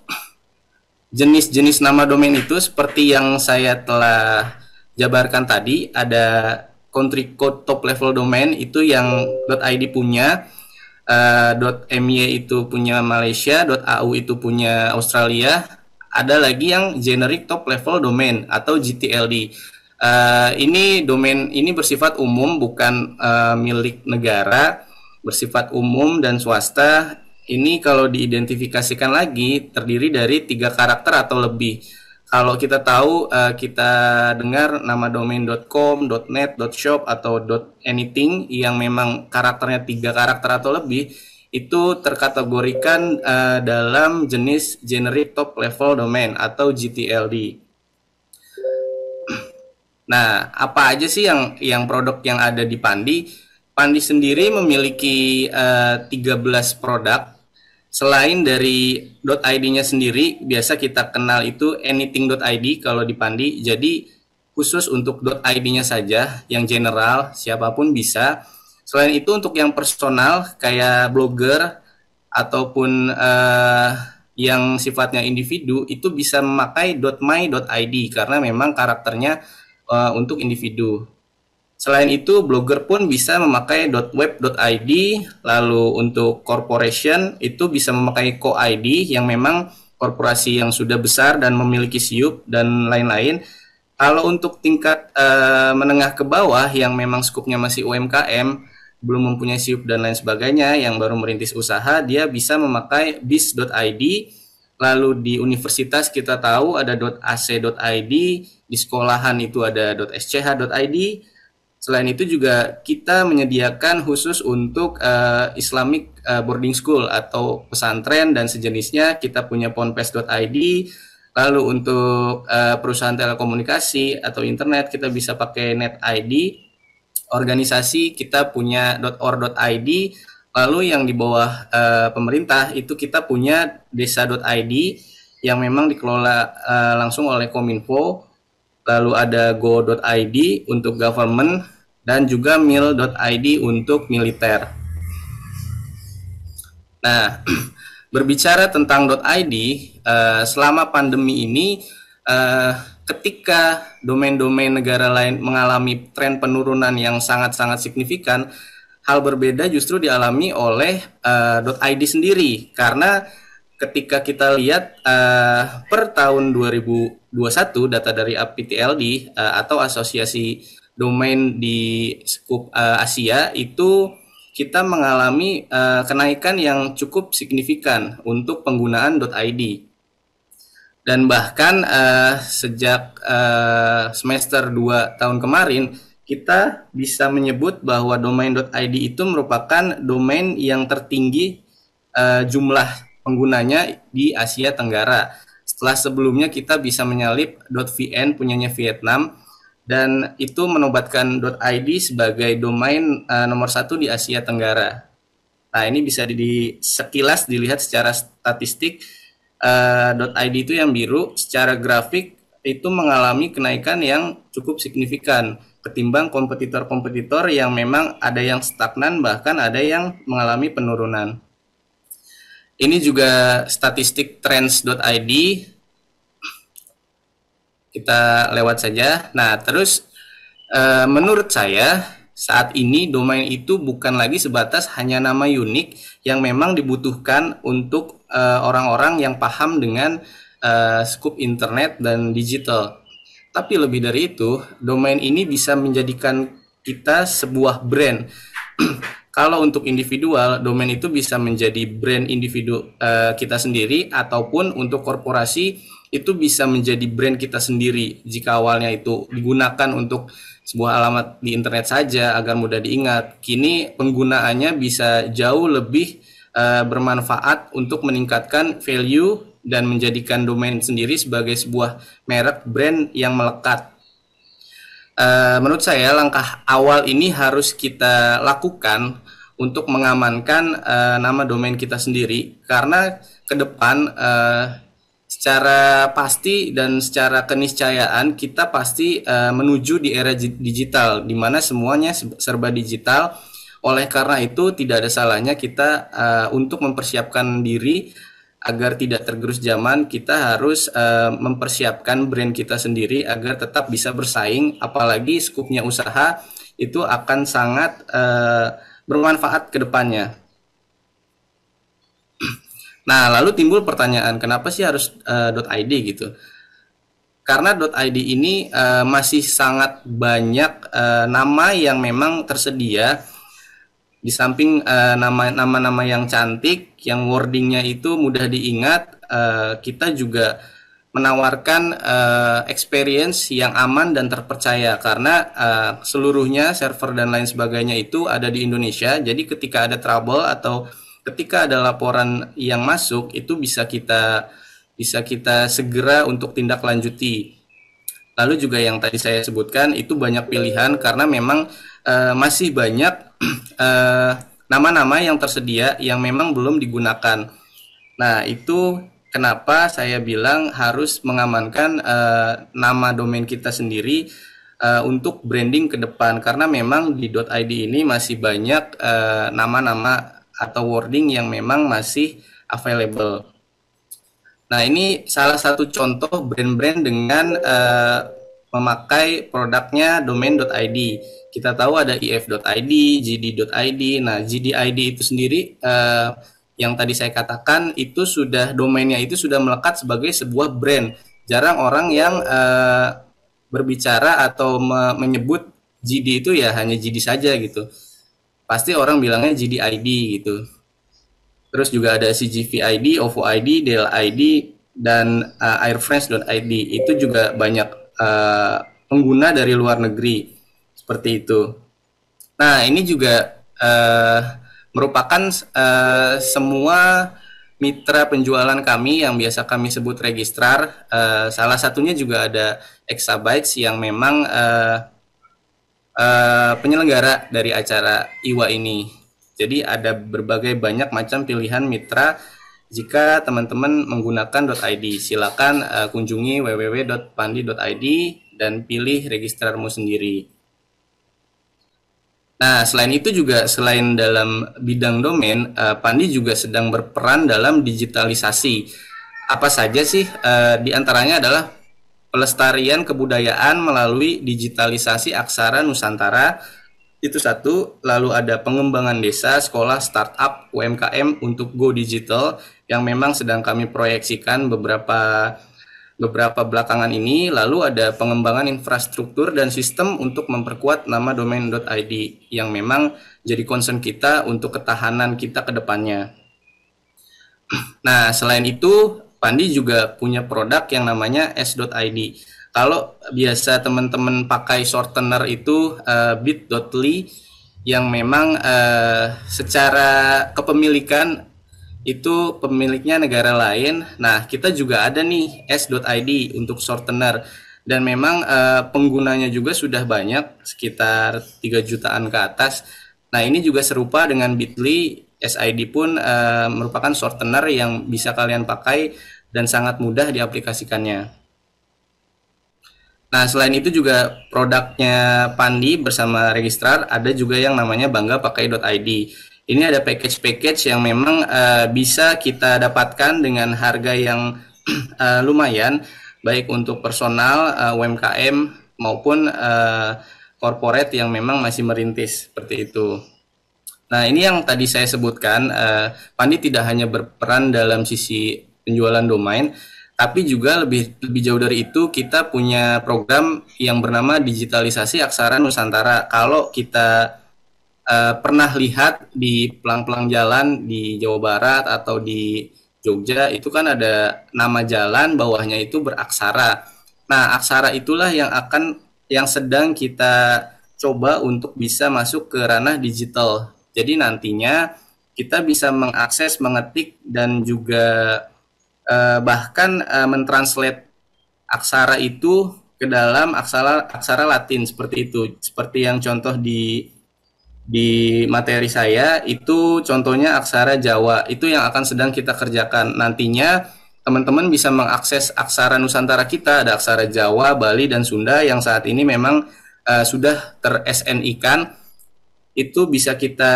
jenis-jenis nama domain itu seperti yang saya telah jabarkan tadi, ada country code top level domain itu yang .id punya, .my itu punya Malaysia, .au itu punya Australia. Ada lagi yang generic top level domain atau GTLD. Ini domain ini bersifat umum, bukan milik negara, bersifat umum dan swasta. Ini kalau diidentifikasikan lagi terdiri dari 3 karakter atau lebih. Kalau kita tahu, kita dengar nama domain .com, .net, .shop atau .anything yang memang karakternya 3 karakter atau lebih, itu terkategorikan dalam jenis generic top level domain atau GTLD. Nah, apa aja sih yang produk yang ada di Pandi? Pandi sendiri memiliki 13 produk. Selain dari .id-nya sendiri, biasa kita kenal itu anything.id kalau di Pandi. Jadi khusus untuk .id-nya saja, yang general, siapapun bisa. Selain itu untuk yang personal kayak blogger ataupun yang sifatnya individu itu bisa memakai .my.id karena memang karakternya untuk individu. Selain itu blogger pun bisa memakai .web.id, lalu untuk corporation itu bisa memakai co-id yang memang korporasi yang sudah besar dan memiliki SIUP dan lain-lain. Kalau untuk tingkat menengah ke bawah yang memang skupnya masih UMKM, belum mempunyai SIUP dan lain sebagainya, yang baru merintis usaha, dia bisa memakai bis.id. Lalu di universitas kita tahu ada .ac.id, di sekolahan itu ada .sch.id. Selain itu juga kita menyediakan khusus untuk Islamic boarding school atau pesantren dan sejenisnya, kita punya ponpes.id. Lalu untuk perusahaan telekomunikasi atau internet kita bisa pakai NetID. Organisasi kita punya .or.id, lalu yang di bawah pemerintah itu kita punya desa.id yang memang dikelola langsung oleh Kominfo, lalu ada go.id untuk government dan juga mil.id untuk militer. Nah, berbicara tentang .id, selama pandemi ini ketika domain-domain negara lain mengalami tren penurunan yang sangat-sangat signifikan, hal berbeda justru dialami oleh .id sendiri. Karena ketika kita lihat per tahun 2021 data dari APTLD atau Asosiasi Domain di skup Asia, itu kita mengalami kenaikan yang cukup signifikan untuk penggunaan .id. Dan bahkan sejak semester 2 tahun kemarin, kita bisa menyebut bahwa domain.id itu merupakan domain yang tertinggi jumlah penggunanya di Asia Tenggara. Setelah sebelumnya kita bisa menyalip .vn punyanya Vietnam, dan itu menobatkan .id sebagai domain nomor 1 di Asia Tenggara. Nah, ini bisa sekilas dilihat secara statistik. .id itu yang biru, secara grafik itu mengalami kenaikan yang cukup signifikan ketimbang kompetitor-kompetitor yang memang ada yang stagnan, bahkan ada yang mengalami penurunan. Ini juga statistik trends.id, kita lewat saja. Nah, terus menurut saya saat ini domain itu bukan lagi sebatas hanya nama unik yang memang dibutuhkan untuk orang-orang yang paham dengan skup internet dan digital. Tapi lebih dari itu, domain ini bisa menjadikan kita sebuah brand. Kalau untuk individual, domain itu bisa menjadi brand individu kita sendiri, ataupun untuk korporasi itu bisa menjadi brand kita sendiri jika awalnya itu digunakan untuk sebuah alamat di internet saja agar mudah diingat. Kini penggunaannya bisa jauh lebih bermanfaat untuk meningkatkan value dan menjadikan domain sendiri sebagai sebuah merek brand yang melekat. Menurut saya langkah awal ini harus kita lakukan untuk mengamankan nama domain kita sendiri, karena ke depan secara pasti dan secara keniscayaan kita pasti menuju di era digital, di mana semuanya serba digital. Oleh karena itu tidak ada salahnya kita untuk mempersiapkan diri agar tidak tergerus zaman. Kita harus mempersiapkan brand kita sendiri agar tetap bisa bersaing, apalagi skupnya usaha itu akan sangat bermanfaat ke depannya. Nah, lalu timbul pertanyaan, kenapa sih harus .id gitu? Karena .id ini masih sangat banyak nama yang memang tersedia. Di samping nama-nama yang cantik, yang wordingnya itu mudah diingat, kita juga menawarkan experience yang aman dan terpercaya, karena seluruhnya server dan lain sebagainya itu ada di Indonesia. Jadi ketika ada trouble atau ketika ada laporan yang masuk, itu bisa kita segera untuk tindak lanjuti. Lalu juga yang tadi saya sebutkan itu banyak pilihan, karena memang masih banyak nama-nama yang tersedia yang memang belum digunakan. Nah, itu kenapa saya bilang harus mengamankan nama domain kita sendiri untuk branding ke depan, karena memang di .id ini masih banyak nama-nama atau wording yang memang masih available. Nah, ini salah satu contoh brand-brand dengan memakai produknya domain.id. Kita tahu ada if.id, gd.id. Nah, gd.id itu sendiri yang tadi saya katakan itu sudah domainnya itu sudah melekat sebagai sebuah brand. Jarang orang yang berbicara atau menyebut GD itu ya hanya GD saja gitu. Pasti orang bilangnya GD.id gitu. Terus juga ada CGV ID, OVO ID, DL ID, dan airfriends.id. Itu juga banyak pengguna dari luar negeri. Seperti itu. Nah, ini juga merupakan semua mitra penjualan kami yang biasa kami sebut registrar. Salah satunya juga ada Exabytes yang memang penyelenggara dari acara IWA ini. Jadi ada berbagai banyak macam pilihan mitra. Jika teman-teman menggunakan .id, silakan kunjungi www.pandi.id dan pilih registrarmu sendiri. Nah, selain itu juga, selain dalam bidang domain, Pandi juga sedang berperan dalam digitalisasi. Apa saja sih? Di antaranya adalah pelestarian kebudayaan melalui digitalisasi aksara Nusantara. Itu satu. Lalu ada pengembangan desa, sekolah, startup, UMKM untuk go digital yang memang sedang kami proyeksikan beberapa belakangan ini. Lalu ada pengembangan infrastruktur dan sistem untuk memperkuat nama domain.id yang memang jadi concern kita untuk ketahanan kita ke depannya. Nah, selain itu Pandi juga punya produk yang namanya s.id. Kalau biasa teman-teman pakai shortener itu bit.ly yang memang secara kepemilikan itu pemiliknya negara lain. Nah, kita juga ada nih s.id untuk shortener, dan memang penggunanya juga sudah banyak, sekitar 3 jutaan ke atas. Nah, ini juga serupa dengan Bitly. SID pun merupakan shortener yang bisa kalian pakai dan sangat mudah diaplikasikannya. Nah, selain itu juga produknya Pandi bersama registrar ada juga yang namanya Bangga Pakai.id. Ini ada package-package yang memang bisa kita dapatkan dengan harga yang lumayan, baik untuk personal, UMKM, maupun corporate yang memang masih merintis, seperti itu. Nah, ini yang tadi saya sebutkan, Pandi tidak hanya berperan dalam sisi penjualan domain, tapi juga lebih jauh dari itu, kita punya program yang bernama digitalisasi aksara Nusantara. Kalau kita pernah lihat di pelang-pelang jalan di Jawa Barat atau di Jogja, itu kan ada nama jalan, bawahnya itu beraksara. Nah, aksara itulah yang sedang kita coba untuk bisa masuk ke ranah digital. Jadi nantinya kita bisa mengakses, mengetik, dan juga bahkan mentranslate aksara itu ke dalam aksara Latin seperti itu. Seperti yang contoh di materi saya itu contohnya aksara Jawa. Itu yang akan sedang kita kerjakan. Nantinya teman-teman bisa mengakses aksara Nusantara kita, ada aksara Jawa, Bali, dan Sunda yang saat ini memang sudah ter-SNI-kan. Itu bisa kita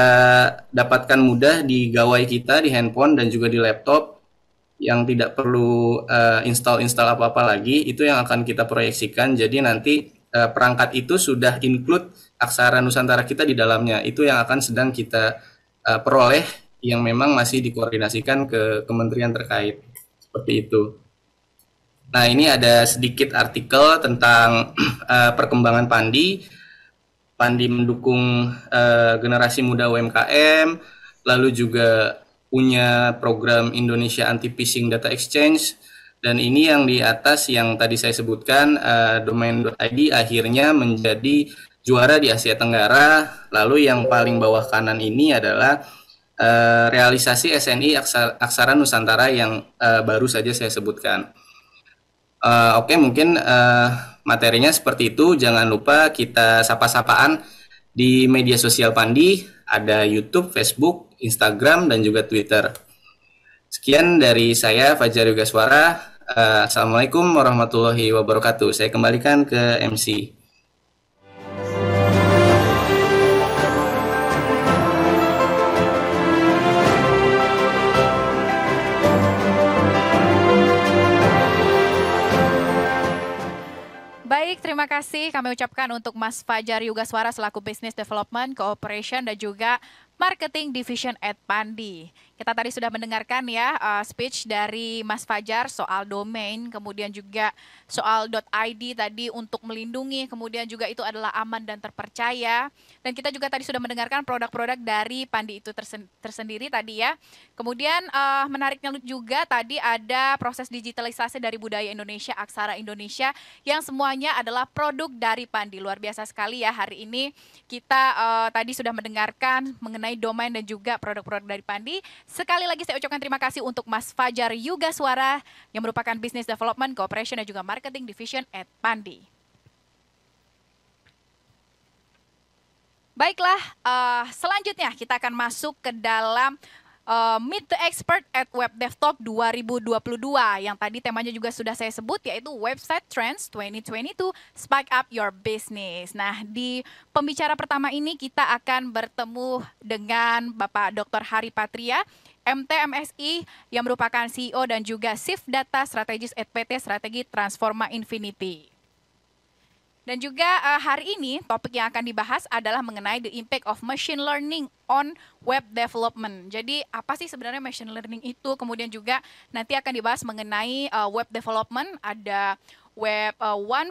dapatkan mudah di gawai kita, di handphone, dan juga di laptop, yang tidak perlu install apa-apa lagi. Itu yang akan kita proyeksikan. Jadi nanti perangkat itu sudah include aksara Nusantara kita di dalamnya. Itu yang akan sedang kita peroleh, yang memang masih dikoordinasikan ke kementerian terkait. Seperti itu. Nah, ini ada sedikit artikel tentang perkembangan Pandi. Pandi mendukung generasi muda UMKM, lalu juga punya program Indonesia Anti-Phishing Data Exchange, dan ini yang di atas yang tadi saya sebutkan, domain.id akhirnya menjadi juara di Asia Tenggara. Lalu yang paling bawah kanan ini adalah realisasi SNI Aksara Nusantara yang baru saja saya sebutkan. Oke, mungkin materinya seperti itu. Jangan lupa kita sapa-sapaan di media sosial Pandi, ada YouTube, Facebook, Instagram, dan juga Twitter. Sekian dari saya, Fajar Yugaswara. Assalamualaikum warahmatullahi wabarakatuh. Saya kembalikan ke MC. Baik, terima kasih kami ucapkan untuk Mas Fajar Yugaswara selaku Business Development, Cooperation, dan juga Marketing Division at Pandi. Kita tadi sudah mendengarkan ya speech dari Mas Fajar soal domain, kemudian juga soal .id tadi untuk melindungi, kemudian juga itu adalah aman dan terpercaya. Dan kita juga tadi sudah mendengarkan produk-produk dari Pandi itu tersendiri tadi ya. Kemudian menariknya juga tadi ada proses digitalisasi dari budaya Indonesia, aksara Indonesia, yang semuanya adalah produk dari Pandi. Luar biasa sekali ya hari ini kita tadi sudah mendengarkan mengenai domain dan juga produk-produk dari Pandi. Sekali lagi saya ucapkan terima kasih untuk Mas Fajar Yugaswara yang merupakan Business Development, Cooperation, dan juga Marketing Division at Pandi. Baiklah, selanjutnya kita akan masuk ke dalam Meet the Expert at Web DevTalk 2022 yang tadi temanya juga sudah saya sebut, yaitu Website Trends 2022 Spike Up Your Business. Nah, di pembicara pertama ini kita akan bertemu dengan Bapak Dr. Hari Patria, MT/MSI, yang merupakan CEO dan juga Chief Data Strategist at PT Strategi Transforma Infinity. Dan juga hari ini topik yang akan dibahas adalah mengenai the impact of machine learning on web development. Jadi apa sih sebenarnya machine learning itu? Kemudian juga nanti akan dibahas mengenai web development, ada web 1.0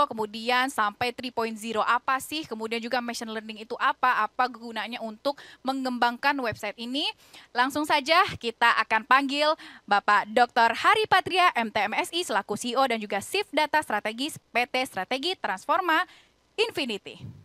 kemudian sampai 3.0 apa sih? Kemudian juga machine learning itu apa gunanya untuk mengembangkan website ini? Langsung saja kita akan panggil Bapak Dr. Hari Patria, MT/MSI selaku CEO dan juga Chief Data Strategis PT Strategi Transforma Infinity.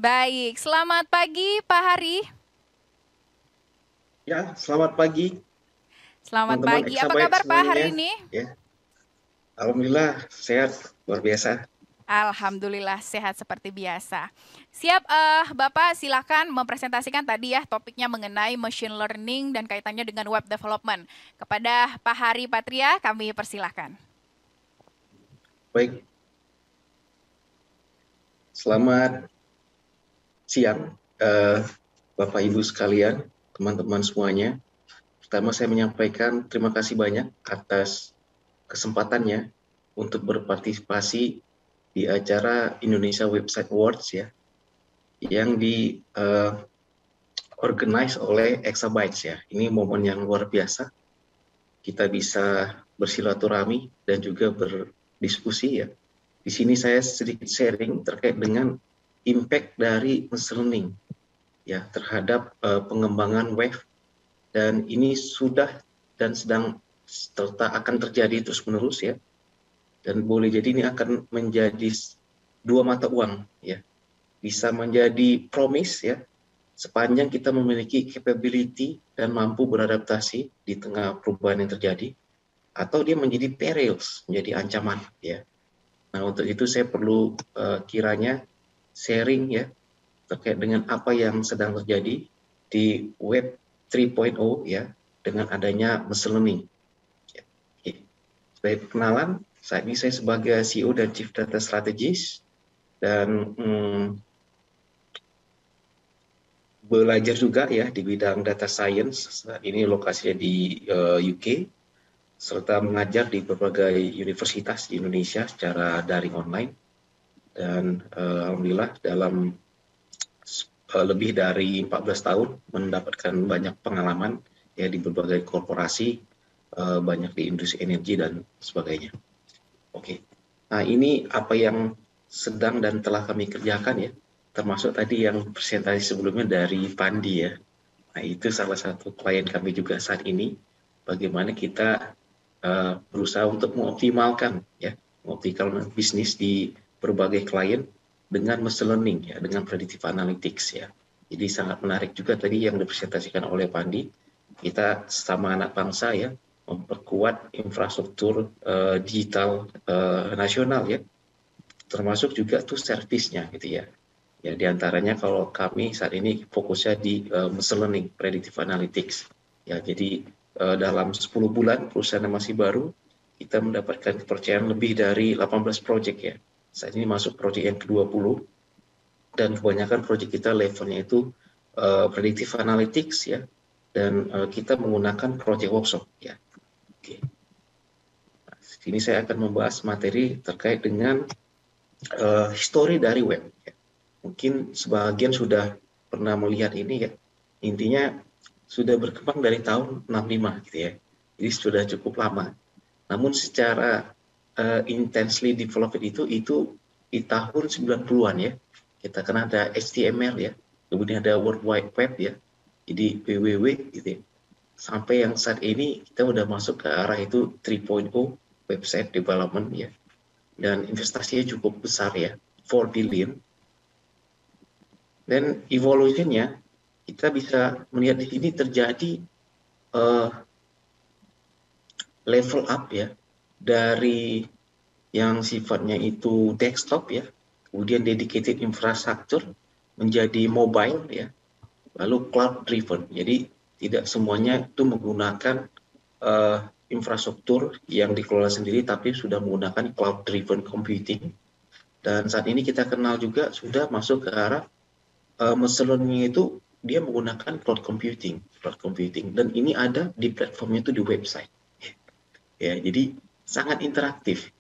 Baik, selamat pagi Pak Hari. Ya, selamat pagi. Selamat Teman-teman pagi. Apa Exabyte kabar Pak semuanya. hari ini? Ya. Alhamdulillah sehat, luar biasa. Alhamdulillah sehat seperti biasa. Siap, Bapak silakan mempresentasikan tadi ya topiknya mengenai machine learning dan kaitannya dengan web development. Kepada Pak Hari Patria kami persilahkan. Baik. Selamat siang, Bapak Ibu sekalian, teman-teman semuanya. Pertama saya menyampaikan terima kasih banyak atas kesempatannya untuk berpartisipasi di acara Indonesia Website Awards ya, yang di organize oleh Exabytes ya. Ini momen yang luar biasa. Kita bisa bersilaturahmi dan juga berdiskusi ya. Di sini saya sedikit sharing terkait dengan impact dari machine learning ya terhadap pengembangan web, dan ini sudah dan sedang serta akan terjadi terus-menerus ya. Dan boleh jadi ini akan menjadi dua mata uang ya. Bisa menjadi promise ya, sepanjang kita memiliki capability dan mampu beradaptasi di tengah perubahan yang terjadi, atau dia menjadi perils, menjadi ancaman ya. Nah, untuk itu saya perlu kiranya sharing ya terkait dengan apa yang sedang terjadi di Web 3.0 ya, dengan adanya machine learning. Ya. Oke. Sebagai perkenalan, saat ini saya sebagai CEO dan Chief Data Strategist dan belajar juga ya di bidang data science. Saat ini lokasinya di UK, serta mengajar di berbagai universitas di Indonesia secara daring online. Dan alhamdulillah dalam lebih dari 14 tahun mendapatkan banyak pengalaman ya di berbagai korporasi, banyak di industri energi dan sebagainya. Oke. Nah, ini apa yang sedang dan telah kami kerjakan ya, termasuk tadi yang presentasi sebelumnya dari Pandi ya. Nah, itu salah satu klien kami juga saat ini, bagaimana kita berusaha untuk mengoptimalkan ya, mengoptimalkan bisnis di berbagai klien dengan machine learning ya, dengan predictive analytics ya. Jadi sangat menarik juga tadi yang dipresentasikan oleh Pandi. Kita sesama anak bangsa ya, memperkuat infrastruktur digital nasional ya, termasuk juga tuh servisnya gitu ya. Ya, diantaranya kalau kami saat ini fokusnya di machine learning, predictive analytics. Ya, jadi dalam 10 bulan perusahaan yang masih baru, kita mendapatkan kepercayaan lebih dari 18 proyek ya. Saat ini masuk proyek yang ke-20, dan kebanyakan proyek kita levelnya itu predictive analytics ya, dan kita menggunakan proyek workshop ya. Oke. Nah, sini saya akan membahas materi terkait dengan histori dari web. Ya. Mungkin sebagian sudah pernah melihat ini ya. Intinya sudah berkembang dari tahun 65 gitu ya. Jadi sudah cukup lama. Namun secara intensely developed itu di tahun 90-an ya. Kita kan ada HTML ya. Kemudian ada World Wide Web ya. Jadi WWW gitu ya. Sampai yang saat ini kita udah masuk ke arah itu 3.0 website development ya. Dan investasinya cukup besar ya, 4 billion. Dan evolutionnya kita bisa melihat di sini terjadi level up ya, dari yang sifatnya itu desktop ya, kemudian dedicated infrastructure menjadi mobile ya, lalu cloud driven. Jadi tidak semuanya itu menggunakan infrastruktur yang dikelola sendiri, tapi sudah menggunakan cloud driven computing. Dan saat ini kita kenal juga sudah masuk ke arah machine learning itu dia menggunakan cloud computing, dan ini ada di platformnya itu di website. Ya, jadi sangat interaktif.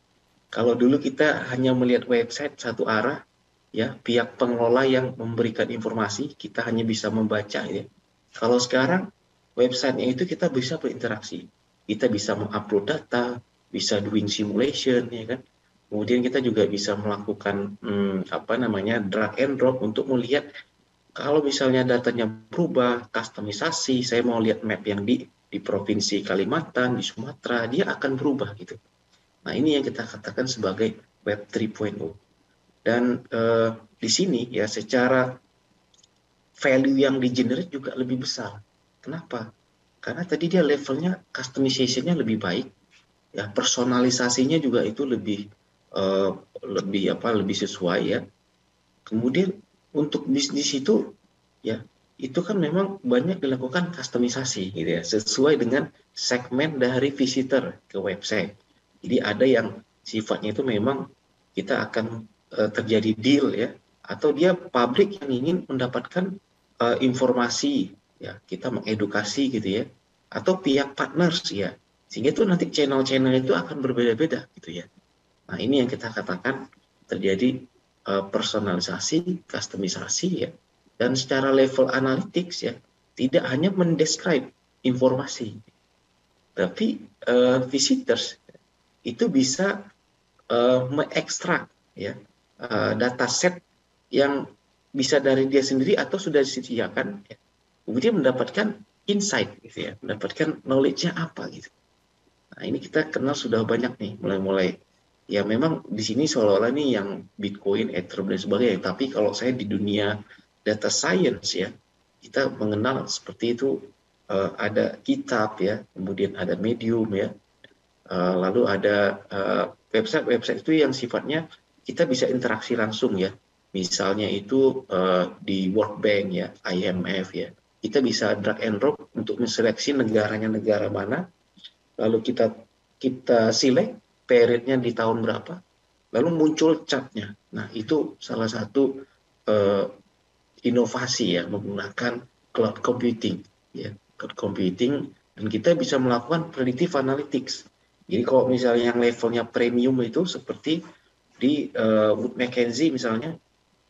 Kalau dulu kita hanya melihat website satu arah, ya pihak pengelola yang memberikan informasi, kita hanya bisa membaca ya. Kalau sekarang websitenya itu kita bisa berinteraksi, kita bisa mengupload data, bisa doing simulation ya kan. Kemudian kita juga bisa melakukan drag and drop untuk melihat kalau misalnya datanya berubah, kustomisasi, saya mau lihat map yang di Provinsi Kalimantan, di Sumatera, dia akan berubah gitu. Nah, ini yang kita katakan sebagai Web 3.0. Dan di sini ya secara value yang di-generate juga lebih besar. Kenapa? Karena tadi dia levelnya customization-nya lebih baik, ya personalisasinya juga itu lebih sesuai ya. Kemudian untuk bisnis itu ya itu kan memang banyak dilakukan customisasi gitu ya, sesuai dengan segmen dari visitor ke website. Jadi ada yang sifatnya itu memang kita akan terjadi deal ya, atau dia publik yang ingin mendapatkan informasi ya, kita mengedukasi gitu ya, atau pihak partners ya, sehingga itu nanti channel-channel itu akan berbeda-beda gitu ya. Nah, ini yang kita katakan terjadi personalisasi, customisasi ya, dan secara level analytics ya, tidak hanya mendescribe informasi, tapi visitors itu bisa mengekstrak ya dataset yang bisa dari dia sendiri atau sudah disediakan ya. Kemudian mendapatkan insight gitu ya, mendapatkan knowledge-nya apa gitu. Nah, ini kita kenal sudah banyak nih, mulai-mulai. Ya memang di sini seolah-olah nih yang Bitcoin, Ethereum dan sebagainya. Tapi kalau saya di dunia data science ya, kita mengenal seperti itu, ada kitab ya, kemudian ada Medium ya, lalu ada website-website itu yang sifatnya kita bisa interaksi langsung ya. Misalnya itu di World Bank ya, IMF ya. Kita bisa drag and drop untuk menseleksi negaranya negara mana, lalu kita select periodnya di tahun berapa, lalu muncul chartnya. Nah, itu salah satu inovasi ya, menggunakan cloud computing ya, cloud computing, dan kita bisa melakukan predictive analytics. Jadi kalau misalnya yang levelnya premium itu seperti di Wood Mackenzie misalnya,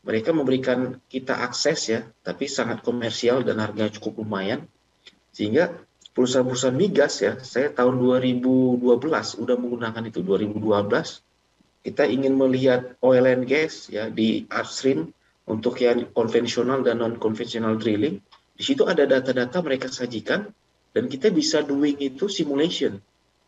mereka memberikan kita akses ya, tapi sangat komersial dan harganya cukup lumayan, sehingga perusahaan-perusahaan migas ya, saya tahun 2012 udah menggunakan itu. 2012 kita ingin melihat oil and gas ya di upstream untuk yang konvensional dan non konvensional drilling. Di situ ada data-data mereka sajikan dan kita bisa doing itu simulation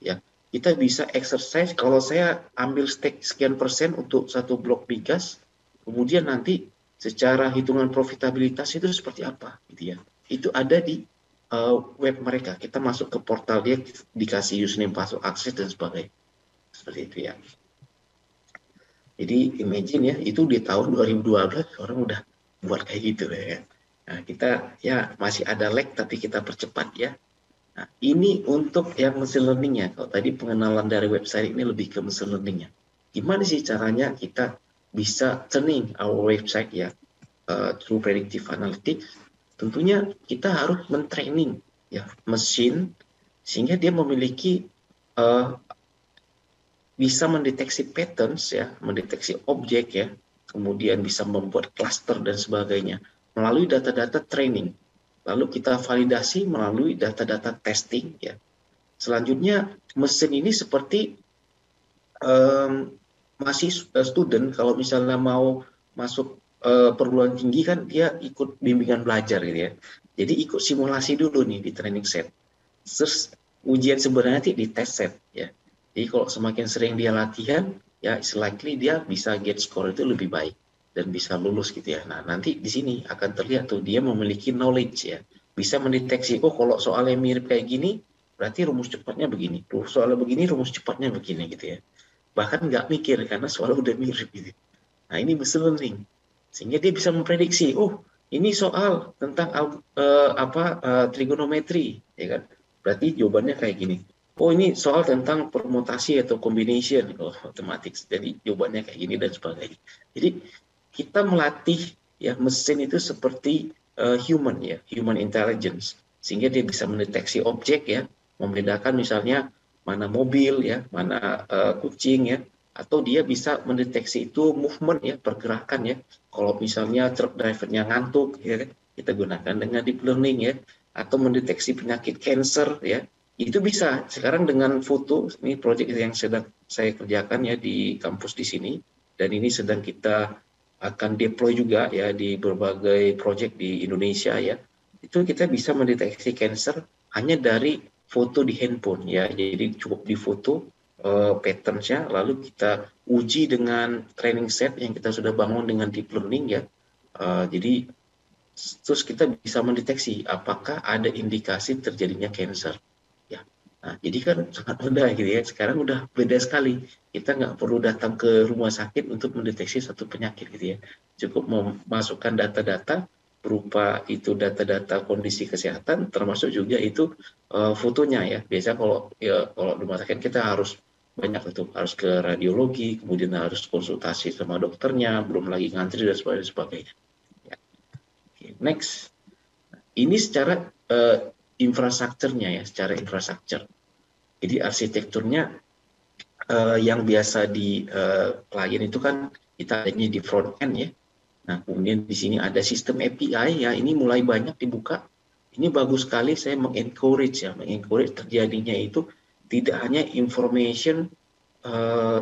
ya. Kita bisa exercise, kalau saya ambil stake sekian persen untuk satu blok migas, kemudian nanti secara hitungan profitabilitas itu seperti apa gitu ya. Itu ada di web mereka. Kita masuk ke portal dia, dikasih username, password, akses dan sebagainya. Seperti itu ya. Jadi imagine ya, itu di tahun 2012 orang udah buat kayak gitu ya. Nah, kita ya masih ada lag tapi kita percepat ya. Nah, ini untuk yang machine learning-nya. Kalau tadi pengenalan dari website ini lebih ke machine learning-nya. Gimana sih caranya kita bisa turning our website ya through predictive analytics? Tentunya kita harus mentraining ya mesin sehingga dia memiliki bisa mendeteksi patterns ya, mendeteksi objek ya, kemudian bisa membuat cluster dan sebagainya melalui data-data training. Lalu kita validasi melalui data-data testing ya. Selanjutnya mesin ini seperti masih student, kalau misalnya mau masuk perguruan tinggi kan dia ikut bimbingan belajar gitu ya. Jadi ikut simulasi dulu nih di training set. Terus ujian sebenarnya nanti di test set ya. Jadi kalau semakin sering dia latihan ya it's likely dia bisa get score itu lebih baik dan bisa lulus gitu ya. Nah, nanti di sini akan terlihat tuh dia memiliki knowledge ya. Bisa mendeteksi, oh kalau soalnya mirip kayak gini berarti rumus cepatnya begini. Soalnya begini rumus cepatnya begini gitu ya. Bahkan nggak mikir karena soalnya udah mirip gitu. Nah, ini machine learning. Sehingga dia bisa memprediksi, oh ini soal tentang trigonometri, ya kan? Berarti jawabannya kayak gini. Oh ini soal tentang permutasi atau combination, mathematics. Jadi jawabannya kayak gini dan sebagainya. Jadi kita melatih ya mesin itu seperti human ya, human intelligence, sehingga dia bisa mendeteksi objek ya, membedakan misalnya mana mobil ya, mana kucing ya. Atau dia bisa mendeteksi itu movement ya, pergerakan ya. Kalau misalnya truck drivernya ngantuk ya kan, kita gunakan dengan deep learning ya, atau mendeteksi penyakit cancer ya. Itu bisa sekarang dengan foto. Ini proyek yang sedang saya kerjakan ya di kampus di sini, dan ini sedang kita akan deploy juga ya di berbagai proyek di Indonesia ya. Itu kita bisa mendeteksi cancer hanya dari foto di handphone ya. Jadi cukup di foto patterns-nya, lalu kita uji dengan training set yang kita sudah bangun dengan deep learning ya. Jadi terus kita bisa mendeteksi apakah ada indikasi terjadinya cancer ya. Nah, jadi kan sangat mudah gitu ya. Sekarang udah beda sekali. Kita nggak perlu datang ke rumah sakit untuk mendeteksi satu penyakit gitu ya. Cukup memasukkan data-data berupa itu data-data kondisi kesehatan, termasuk juga itu fotonya ya. Biasa kalau rumah sakit kita harus banyak itu, harus ke radiologi, kemudian harus konsultasi sama dokternya, belum lagi ngantri dan sebagainya. Ya. Okay, next, ini secara infrastrukturnya ya, secara infrastruktur. Jadi arsitekturnya yang biasa di klien itu kan kita adanya di front end ya. Nah, kemudian di sini ada sistem API ya, ini mulai banyak dibuka. Ini bagus sekali, saya mengencourage terjadinya itu tidak hanya information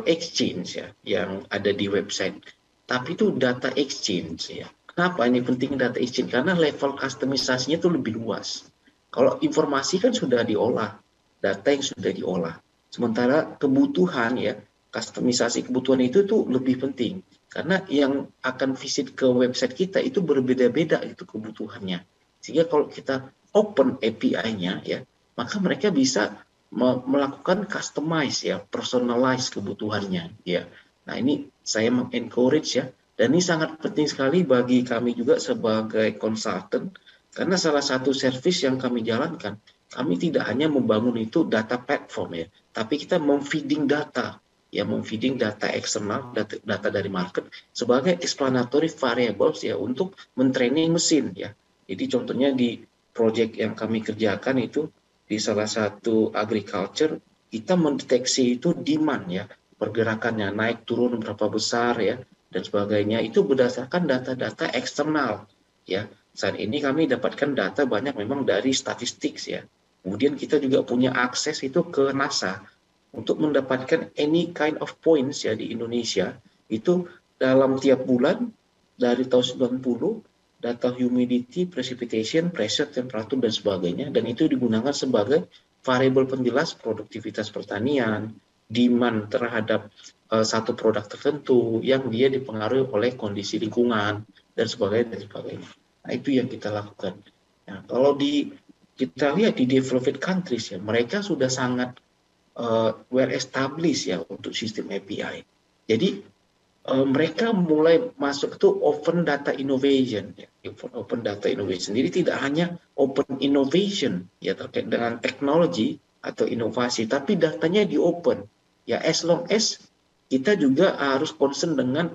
exchange ya yang ada di website, tapi itu data exchange ya. Kenapa ini penting data exchange? Karena level customisasinya itu lebih luas. Kalau informasi kan sudah diolah, data yang sudah diolah. Sementara kebutuhan ya, kustomisasi kebutuhan itu tuh lebih penting. Karena yang akan visit ke website kita itu berbeda-beda itu kebutuhannya. Sehingga kalau kita open API-nya ya, maka mereka bisa melakukan customize ya, personalize kebutuhannya ya. Nah, ini saya mengencourage ya, dan ini sangat penting sekali bagi kami juga sebagai konsultan, karena salah satu service yang kami jalankan, kami tidak hanya membangun itu data platform ya, tapi kita memfeeding data ya, memfeeding data eksternal, data dari market sebagai explanatory variables ya untuk mentraining mesin ya. Jadi contohnya di project yang kami kerjakan itu di salah satu agriculture, kita mendeteksi itu demand ya, pergerakannya naik turun berapa besar ya dan sebagainya, itu berdasarkan data-data eksternal ya. Saat ini kami dapatkan data banyak memang dari statistik ya. Kemudian kita juga punya akses itu ke NASA untuk mendapatkan any kind of points ya di Indonesia. Itu dalam tiap bulan dari tahun 90, data humidity, precipitation, pressure, temperatur dan sebagainya, dan itu digunakan sebagai variabel penjelas produktivitas pertanian, demand terhadap satu produk tertentu yang dia dipengaruhi oleh kondisi lingkungan dan sebagainya dan sebagainya. Nah, itu yang kita lakukan. Nah, kalau kita lihat di developed countries ya, mereka sudah sangat well established ya untuk sistem API. Jadi mereka mulai masuk itu open data innovation ya, open data innovation. Jadi tidak hanya open innovation ya terkait dengan teknologi atau inovasi, tapi datanya di open. Ya, as long as kita juga harus concern dengan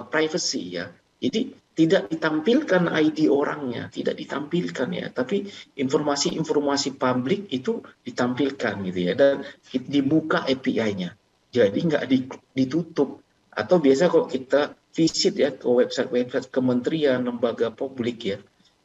privacy ya. Jadi tidak ditampilkan ID orangnya, tidak ditampilkan ya, tapi informasi-informasi publik itu ditampilkan gitu ya, dan dibuka API-nya. Jadi nggak ditutup. Atau biasa kalau kita visit ya ke website-website kementerian, lembaga publik ya,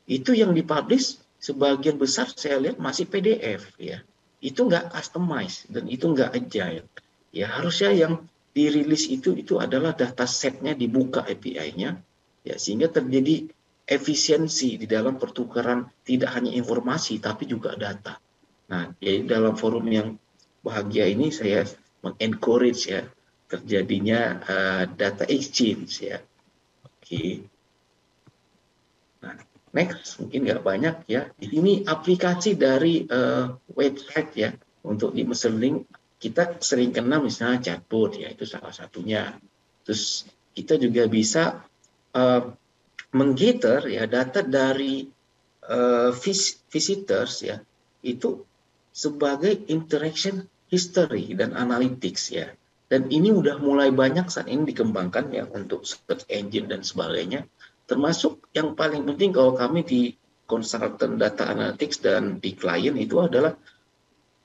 itu yang dipublish sebagian besar saya lihat masih PDF ya. Itu nggak customized dan itu nggak agile. Ya harusnya yang dirilis itu adalah data setnya dibuka API-nya ya, sehingga terjadi efisiensi di dalam pertukaran tidak hanya informasi tapi juga data. Nah, jadi dalam forum yang bahagia ini saya mengencourage ya terjadinya data exchange ya. Oke. Nah, next mungkin nggak banyak ya. Ini aplikasi dari website ya untuk di machine learning. Kita sering kenal misalnya chatbot ya, itu salah satunya. Terus kita juga bisa menggather ya data dari visitors ya, itu sebagai interaction history dan analytics ya. Dan ini udah mulai banyak saat ini dikembangkan ya untuk search engine dan sebagainya. Termasuk yang paling penting kalau kami di consultant data analytics dan di klien itu adalah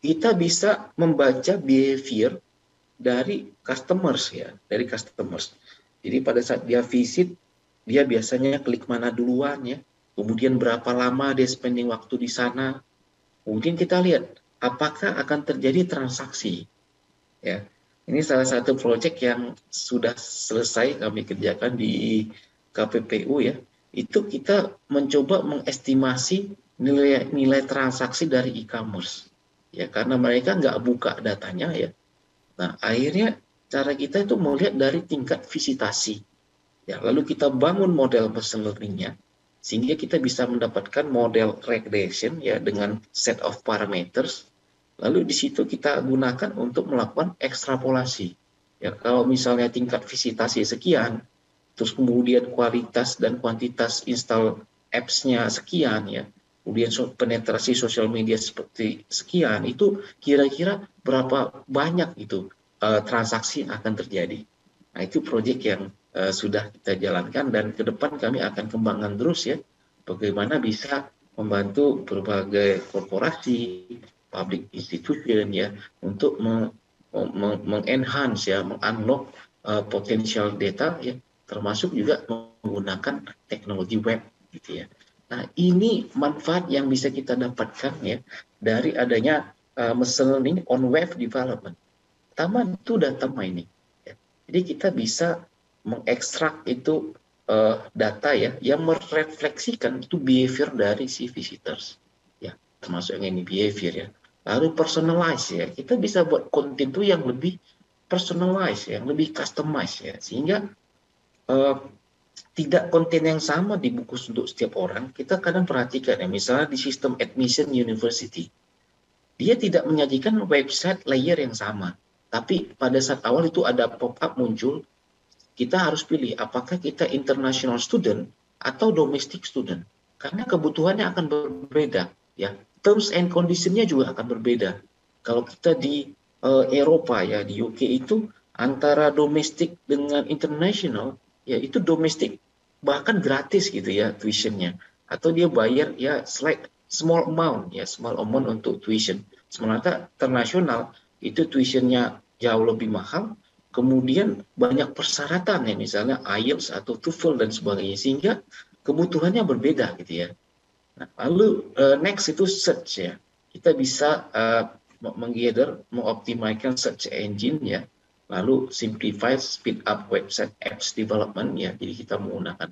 kita bisa membaca behavior dari customers ya, dari customers. Jadi pada saat dia visit, dia biasanya klik mana duluan ya, kemudian berapa lama dia spending waktu di sana. Kemudian kita lihat apakah akan terjadi transaksi. Ya, ini salah satu proyek yang sudah selesai kami kerjakan di KPPU ya. Itu kita mencoba mengestimasi nilai transaksi dari e-commerce. Ya, karena mereka nggak buka datanya ya. Nah, akhirnya cara kita itu melihat dari tingkat visitasi. Ya, lalu kita bangun model machine learning-nya sehingga kita bisa mendapatkan model regression ya dengan set of parameters. Lalu di situ kita gunakan untuk melakukan ekstrapolasi. Ya, kalau misalnya tingkat visitasi sekian, terus kemudian kualitas dan kuantitas install apps-nya sekian ya, kemudian penetrasi sosial media seperti sekian, itu kira-kira berapa banyak itu transaksi yang akan terjadi. Nah, itu proyek yang sudah kita jalankan dan ke depan kami akan kembangkan terus ya, bagaimana bisa membantu berbagai korporasi, public institution ya, untuk mengenhance ya, mengunlock potensial data ya, termasuk juga menggunakan teknologi web gitu ya. Nah, ini manfaat yang bisa kita dapatkan ya dari adanya machine learning on web development. Pertama itu data mining. Ya. Jadi kita bisa mengekstrak itu data ya yang merefleksikan itu behavior dari si visitors. Ya, termasuk yang ini behavior ya. Lalu personalize ya, kita bisa buat konten itu yang lebih personalize, yang lebih customize ya, sehingga tidak konten yang sama dibungkus untuk setiap orang. Kita kadang perhatikan ya, misalnya di sistem admission university, dia tidak menyajikan website layer yang sama. Tapi pada saat awal itu ada pop-up muncul, kita harus pilih apakah kita international student atau domestic student. Karena kebutuhannya akan berbeda. Ya, terms and condition-nya juga akan berbeda. Kalau kita di Eropa ya, di UK itu antara domestik dengan international, ya itu domestik bahkan gratis gitu ya tuitionnya, atau dia bayar ya small amount untuk tuition. Sementara internasional itu tuitionnya jauh lebih mahal, kemudian banyak persyaratan ya, misalnya IELTS atau TOEFL dan sebagainya, sehingga kebutuhannya berbeda gitu ya. Nah, lalu next itu search ya, kita bisa menggather, mengoptimalkan search engine ya, lalu simplify, speed up website apps development ya. Jadi kita menggunakan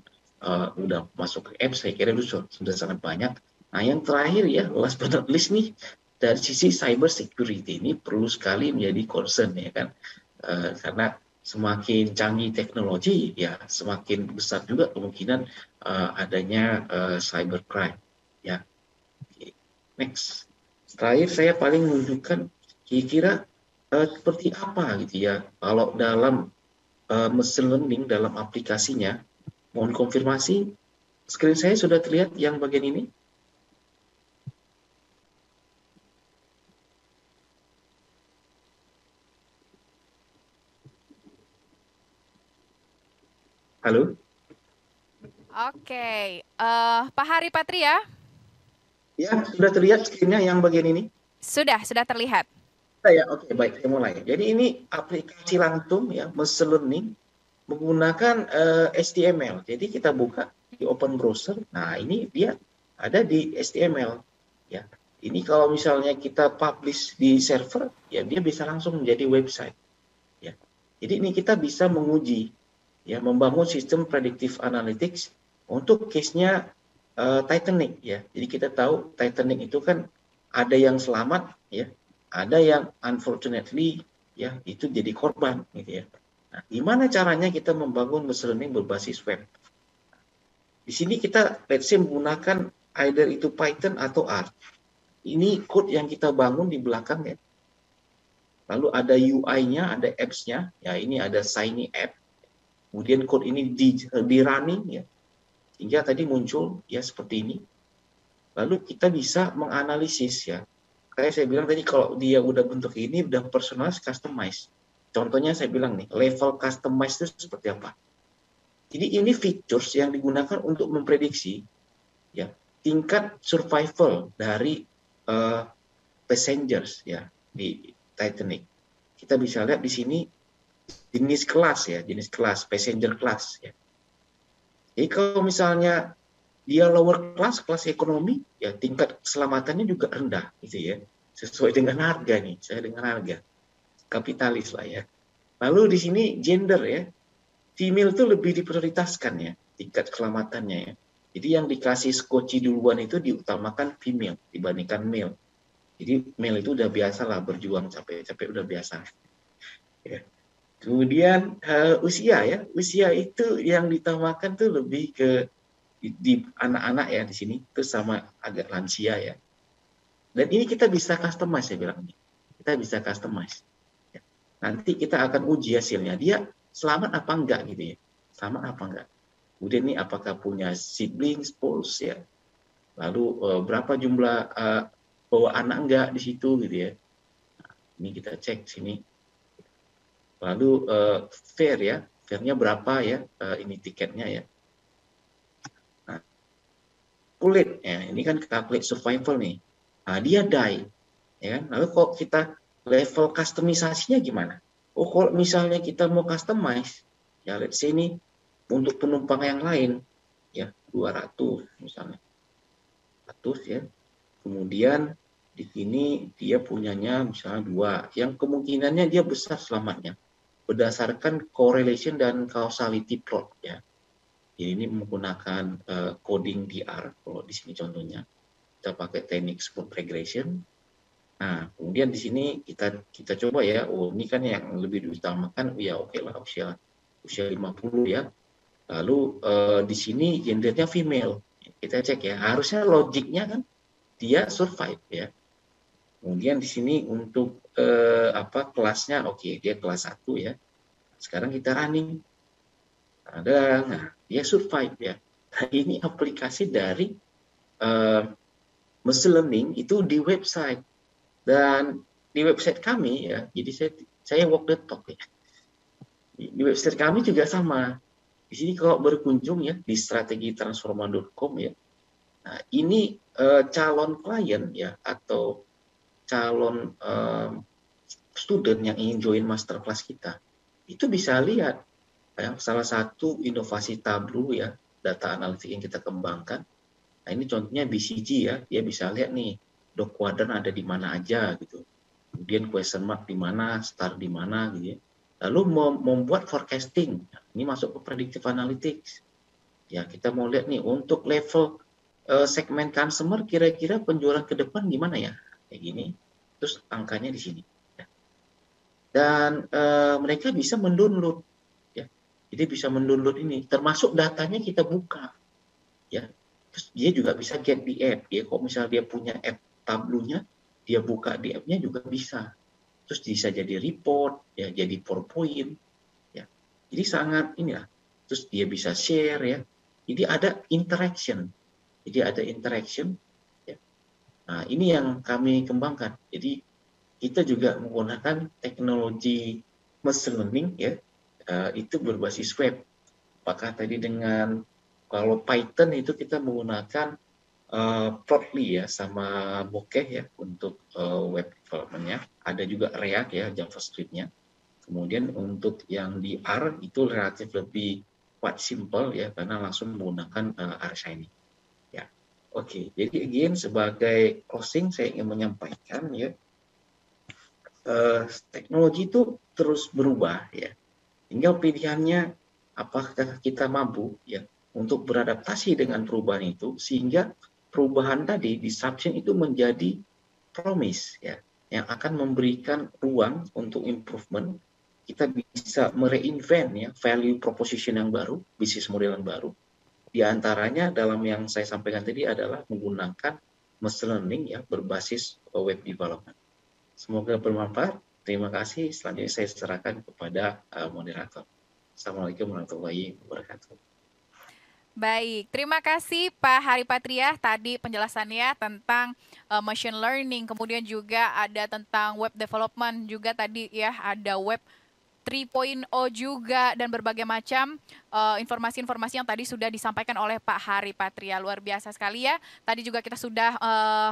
udah masuk ke apps, saya kira itu sudah sangat banyak. Nah yang terakhir ya, last but not least nih, dari sisi cyber security ini perlu sekali menjadi concern ya kan, karena semakin canggih teknologi ya semakin besar juga kemungkinan adanya cybercrime ya. Next. Terakhir saya paling menunjukkan kira-kira seperti apa gitu ya kalau dalam machine learning dalam aplikasinya. Mohon konfirmasi, screen saya sudah terlihat yang bagian ini? Halo? Oke, Pak Hari Patria? Ya, sudah terlihat screen-nya yang bagian ini? Sudah terlihat. Ya, oke, baik, saya mulai. Jadi ini aplikasi langsung ya, machine learning menggunakan HTML. Jadi kita buka di open browser. Nah, ini dia ada di HTML ya. Ini kalau misalnya kita publish di server, ya dia bisa langsung menjadi website ya. Jadi ini kita bisa menguji ya, membangun sistem predictive analytics untuk case-nya Titanic ya. Jadi kita tahu Titanic itu kan ada yang selamat ya, ada yang unfortunately ya itu jadi korban gitu ya. Nah, gimana caranya kita membangun machine learning berbasis web? Di sini kita let's say menggunakan either itu Python atau R. Ini code yang kita bangun di belakang ya. Lalu ada UI-nya, ada apps-nya. Ya ini ada Shiny app. Kemudian code ini di running ya. Hingga tadi muncul ya seperti ini. Lalu kita bisa menganalisis ya. Kayak saya bilang tadi kalau dia udah bentuk ini udah personalized, customized. Contohnya saya bilang nih, level customized itu seperti apa? Jadi ini features yang digunakan untuk memprediksi ya tingkat survival dari passengers ya di Titanic. Kita bisa lihat di sini jenis kelas passenger class ya. Jadi kalau misalnya dia lower class, kelas ekonomi, ya tingkat keselamatannya juga rendah, gitu ya. Sesuai dengan harga nih, saya dengan harga. Kapitalis lah ya. Lalu di sini gender ya, female itu lebih diprioritaskan ya, tingkat keselamatannya ya. Jadi yang dikasih skoci duluan itu diutamakan female dibandingkan male. Jadi male itu udah biasa lah berjuang capek-capek udah biasa. Ya. Kemudian usia ya, usia itu yang ditamakan tuh lebih ke di anak-anak ya di sini, terus sama agak lansia ya. Dan ini kita bisa customize saya bilang nih, kita bisa customize. Ya. Nanti kita akan uji hasilnya, dia selamat apa enggak gitu ya, selamat apa enggak. Kemudian ini apakah punya siblings, spouse ya, lalu berapa jumlah bawa anak enggak di situ gitu ya. Nah, ini kita cek sini. Lalu fare ya, fare-nya berapa ya, ini tiketnya ya. Nah, kulit ya, ini kan calculate survival nih. Nah, dia die, ya kan? Lalu kalau kita level customisasinya gimana? Oh, kalau misalnya kita mau customize, ya let's say ini untuk penumpang yang lain, ya 200 misalnya, 100 ya. Kemudian di sini dia punyanya misalnya 2, yang kemungkinannya dia besar selamatnya berdasarkan correlation dan causality plot ya. Jadi ini menggunakan coding DR kalau di sini contohnya. Kita pakai teknik smooth regression. Nah, kemudian di sini kita coba ya, oh ini kan yang lebih diutamakan, ya oke lah usia 50 ya. Lalu di sini gendernya female. Kita cek ya, harusnya logiknya kan dia survive ya. Kemudian di sini untuk kelasnya, oke dia kelas 1 ya. Sekarang kita running. Nah, dia survive ya. Nah, ini aplikasi dari machine learning itu di website. Dan di website kami ya, jadi saya walk the talk ya. Di website kami juga sama. Di sini kalau berkunjung ya di strategitransforma.com ya. Nah, ini calon klien ya atau calon student yang ingin join masterclass kita itu bisa lihat ya, salah satu inovasi Tableau ya, data analitik yang kita kembangkan. Nah, ini contohnya BCG ya, dia bisa lihat nih dog quadrant ada di mana aja gitu. Kemudian question mark di mana, star di mana gitu ya. Lalu membuat forecasting. Nah, ini masuk ke predictive analytics. Ya, kita mau lihat nih untuk level segmen consumer kira-kira penjualan ke depan gimana ya? Kayak gini. Terus angkanya di sini. Ya. Dan mereka bisa mendownload ya. Jadi bisa mendownload ini, termasuk datanya kita buka. Ya. Terus dia juga bisa get di app. Ya, kalau misalnya dia punya app Tableau-nya, dia buka di app-nya juga bisa. Terus bisa jadi report, ya, jadi PowerPoint, ya. Jadi sangat inilah. Terus dia bisa share ya. Jadi ada interaction. Ya. Nah, ini yang kami kembangkan. Jadi kita juga menggunakan teknologi machine learning ya. Itu berbasis web. Apakah tadi dengan kalau Python itu kita menggunakan Plotly ya sama Bokeh ya untuk web development-nya. Ada juga React ya, JavaScript-nya. Kemudian untuk yang di R itu relatif lebih quite simple ya karena langsung menggunakan RShiny. Ya. Oke, jadi again sebagai closing saya ingin menyampaikan ya teknologi itu terus berubah ya. Tinggal pilihannya apakah kita mampu ya untuk beradaptasi dengan perubahan itu sehingga perubahan tadi, disruption itu menjadi promise ya, yang akan memberikan ruang untuk improvement. Kita bisa mereinvent ya value proposition yang baru, bisnis model yang baru. Di antaranya dalam yang saya sampaikan tadi adalah menggunakan machine learning ya berbasis web development. Semoga bermanfaat. Terima kasih. Selanjutnya saya serahkan kepada moderator. Assalamualaikum warahmatullahi wabarakatuh. Baik, terima kasih Pak Hari Patria tadi penjelasannya tentang machine learning, kemudian juga ada tentang web development juga tadi ya, ada web 3.0 juga dan berbagai macam informasi-informasi yang tadi sudah disampaikan oleh Pak Hari Patria. Luar biasa sekali ya. Tadi juga kita sudah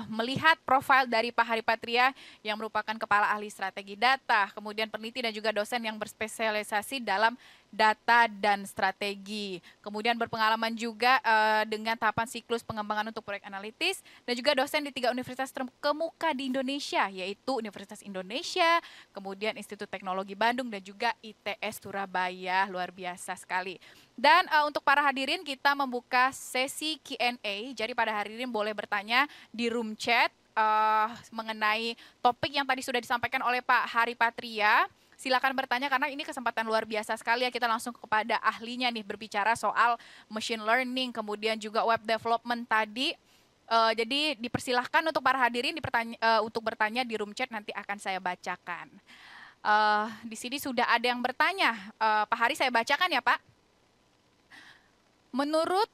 melihat profil dari Pak Hari Patria yang merupakan Kepala Ahli Strategi Data, kemudian peneliti dan juga dosen yang berspesialisasi dalam data dan strategi. Kemudian berpengalaman juga dengan tahapan siklus pengembangan untuk proyek analitis dan juga dosen di 3 universitas terkemuka di Indonesia, yaitu Universitas Indonesia, kemudian Institut Teknologi Bandung dan juga ITS Surabaya. Luar biasa sekali. Dan untuk para hadirin kita membuka sesi Q&A. Jadi pada hari ini boleh bertanya di room chat mengenai topik yang tadi sudah disampaikan oleh Pak Hari Patria. Silakan bertanya karena ini kesempatan luar biasa sekali ya, kita langsung kepada ahlinya nih berbicara soal machine learning kemudian juga web development tadi. Jadi dipersilahkan untuk para hadirin untuk bertanya di room chat, nanti akan saya bacakan. Di sini sudah ada yang bertanya. Pak Hari, saya bacakan ya Pak. Menurut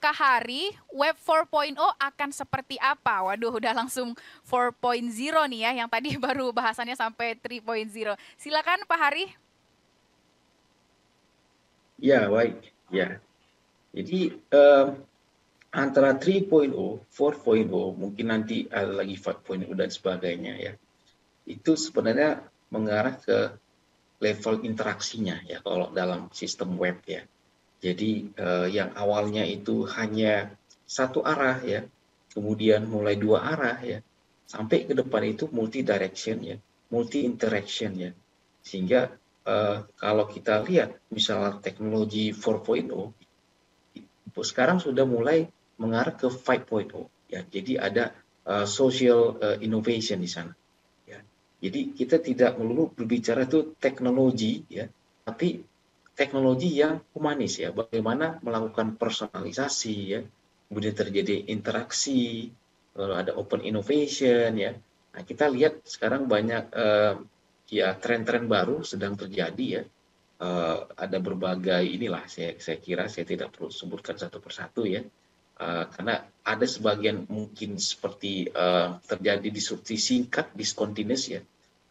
Kak Hari, web 4.0 akan seperti apa? Waduh, udah langsung 4.0 nih ya, yang tadi baru bahasannya sampai 3.0. Silakan Pak Hari. Ya, baik. Ya. Jadi antara 3.0, 4.0, mungkin nanti ada lagi 5.0 dan sebagainya ya. Itu sebenarnya mengarah ke level interaksinya ya kalau dalam sistem web ya. Jadi yang awalnya itu hanya satu arah ya, kemudian mulai 2 arah ya, sampai ke depan itu multi direction ya, multi interaction ya. Sehingga kalau kita lihat misalnya teknologi 4.0 sekarang sudah mulai mengarah ke 5.0 ya. Jadi ada social innovation di sana. Ya. Jadi kita tidak melulu berbicara itu teknologi, ya, tapi teknologi yang humanis, ya. Bagaimana melakukan personalisasi, ya, kemudian terjadi interaksi, lalu ada open innovation, ya. Nah, kita lihat sekarang banyak ya tren-tren baru sedang terjadi, ya. Ada berbagai inilah, saya kira saya tidak perlu sebutkan satu persatu, ya. Karena ada sebagian mungkin seperti terjadi disrupsi singkat, discontinuous, ya.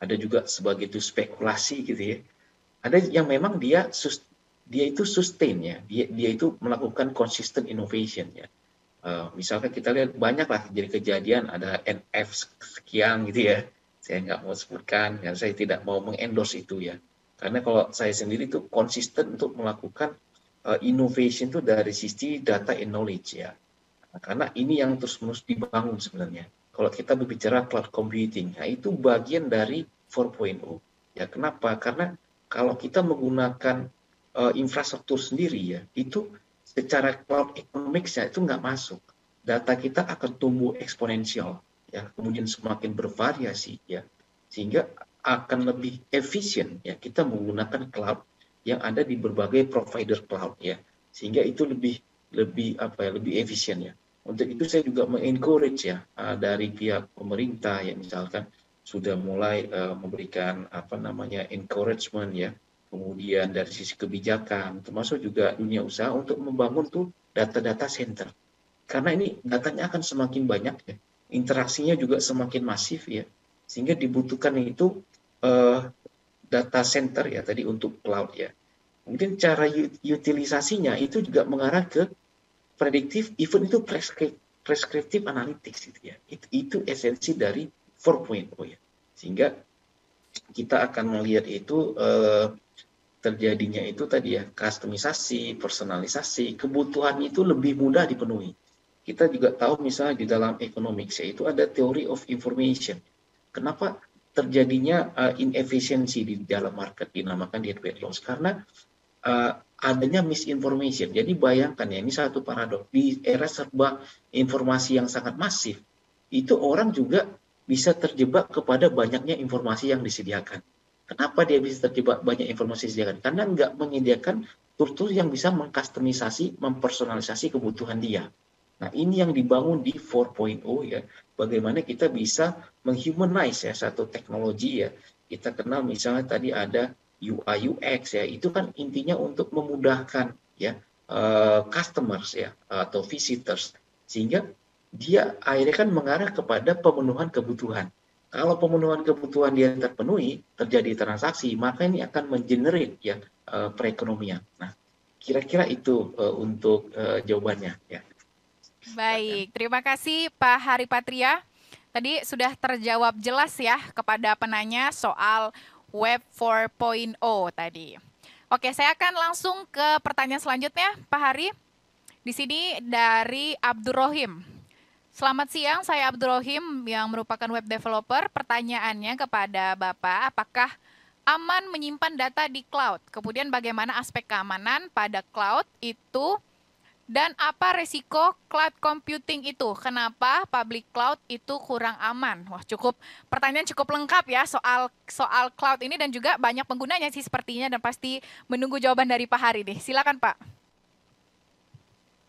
Ada juga sebagai itu spekulasi gitu, ya. Ada yang memang dia itu sustain, ya. Dia itu melakukan consistent innovation, ya. Misalkan kita lihat banyaklah jadi kejadian ada NF sekian gitu, ya. Saya nggak mau sebutkan, karena saya tidak mau mengendorse itu, ya. Karena kalau saya sendiri itu konsisten untuk melakukan innovation itu dari sisi data and knowledge, ya. Nah, karena ini yang terus-menerus dibangun sebenarnya. Kalau kita berbicara cloud computing, nah itu bagian dari 4.0. Ya, kenapa? Karena kalau kita menggunakan infrastruktur sendiri, ya, itu secara cloud economics-nya itu nggak masuk. Data kita akan tumbuh eksponensial, ya, kemudian semakin bervariasi, ya, sehingga akan lebih efisien, ya, kita menggunakan cloud yang ada di berbagai provider cloud, ya, sehingga itu lebih efisien, ya. Untuk itu saya juga mengencourage, ya, dari pihak pemerintah, ya, misalkan sudah mulai memberikan encouragement, ya, kemudian dari sisi kebijakan, termasuk juga dunia usaha untuk membangun tuh data-data center, karena ini datanya akan semakin banyak, ya, interaksinya juga semakin masif, ya, sehingga dibutuhkan itu data center, ya, tadi untuk cloud, ya. Mungkin cara utilisasinya itu juga mengarah ke prediktif, even itu prescriptive analytics, gitu, ya. Itu esensi dari 4.0, ya. Sehingga kita akan melihat itu terjadinya itu tadi, ya, customisasi, personalisasi, kebutuhan itu lebih mudah dipenuhi. Kita juga tahu misalnya di dalam economics, ya, itu ada theory of information. Kenapa terjadinya inefisiensi di dalam market, dinamakan deadweight loss, karena adanya misinformation. Jadi bayangkan, ya, ini satu paradoks di era serba informasi yang sangat masif, itu orang juga bisa terjebak kepada banyaknya informasi yang disediakan. Kenapa dia bisa terjebak banyak informasi disediakan? Karena nggak menyediakan tool-tool yang bisa mengkustomisasi, mempersonalisasi kebutuhan dia. Nah, ini yang dibangun di 4.0, ya. Bagaimana kita bisa menghumanize, ya, satu teknologi, ya. Kita kenal misalnya tadi ada UI UX, ya. Itu kan intinya untuk memudahkan, ya, customers, ya, atau visitors, sehingga dia akhirnya kan mengarah kepada pemenuhan kebutuhan. Kalau pemenuhan kebutuhan dia terpenuhi, terjadi transaksi, maka ini akan mengenerate, ya, perekonomian. Nah, kira-kira itu untuk jawabannya, ya. Baik, terima kasih Pak Hari Patria. Tadi sudah terjawab jelas, ya, kepada penanya soal Web 4.0 tadi. Oke, saya akan langsung ke pertanyaan selanjutnya, Pak Hari. Di sini dari Abdurrohim. Selamat siang, saya Abdurrohim yang merupakan web developer. Pertanyaannya kepada Bapak, apakah aman menyimpan data di cloud? Kemudian bagaimana aspek keamanan pada cloud itu? Dan apa resiko cloud computing itu? Kenapa public cloud itu kurang aman? Wah, pertanyaan cukup lengkap, ya, soal cloud ini, dan juga banyak penggunanya sih sepertinya, dan pasti menunggu jawaban dari Pak Hari nih. Silakan, Pak.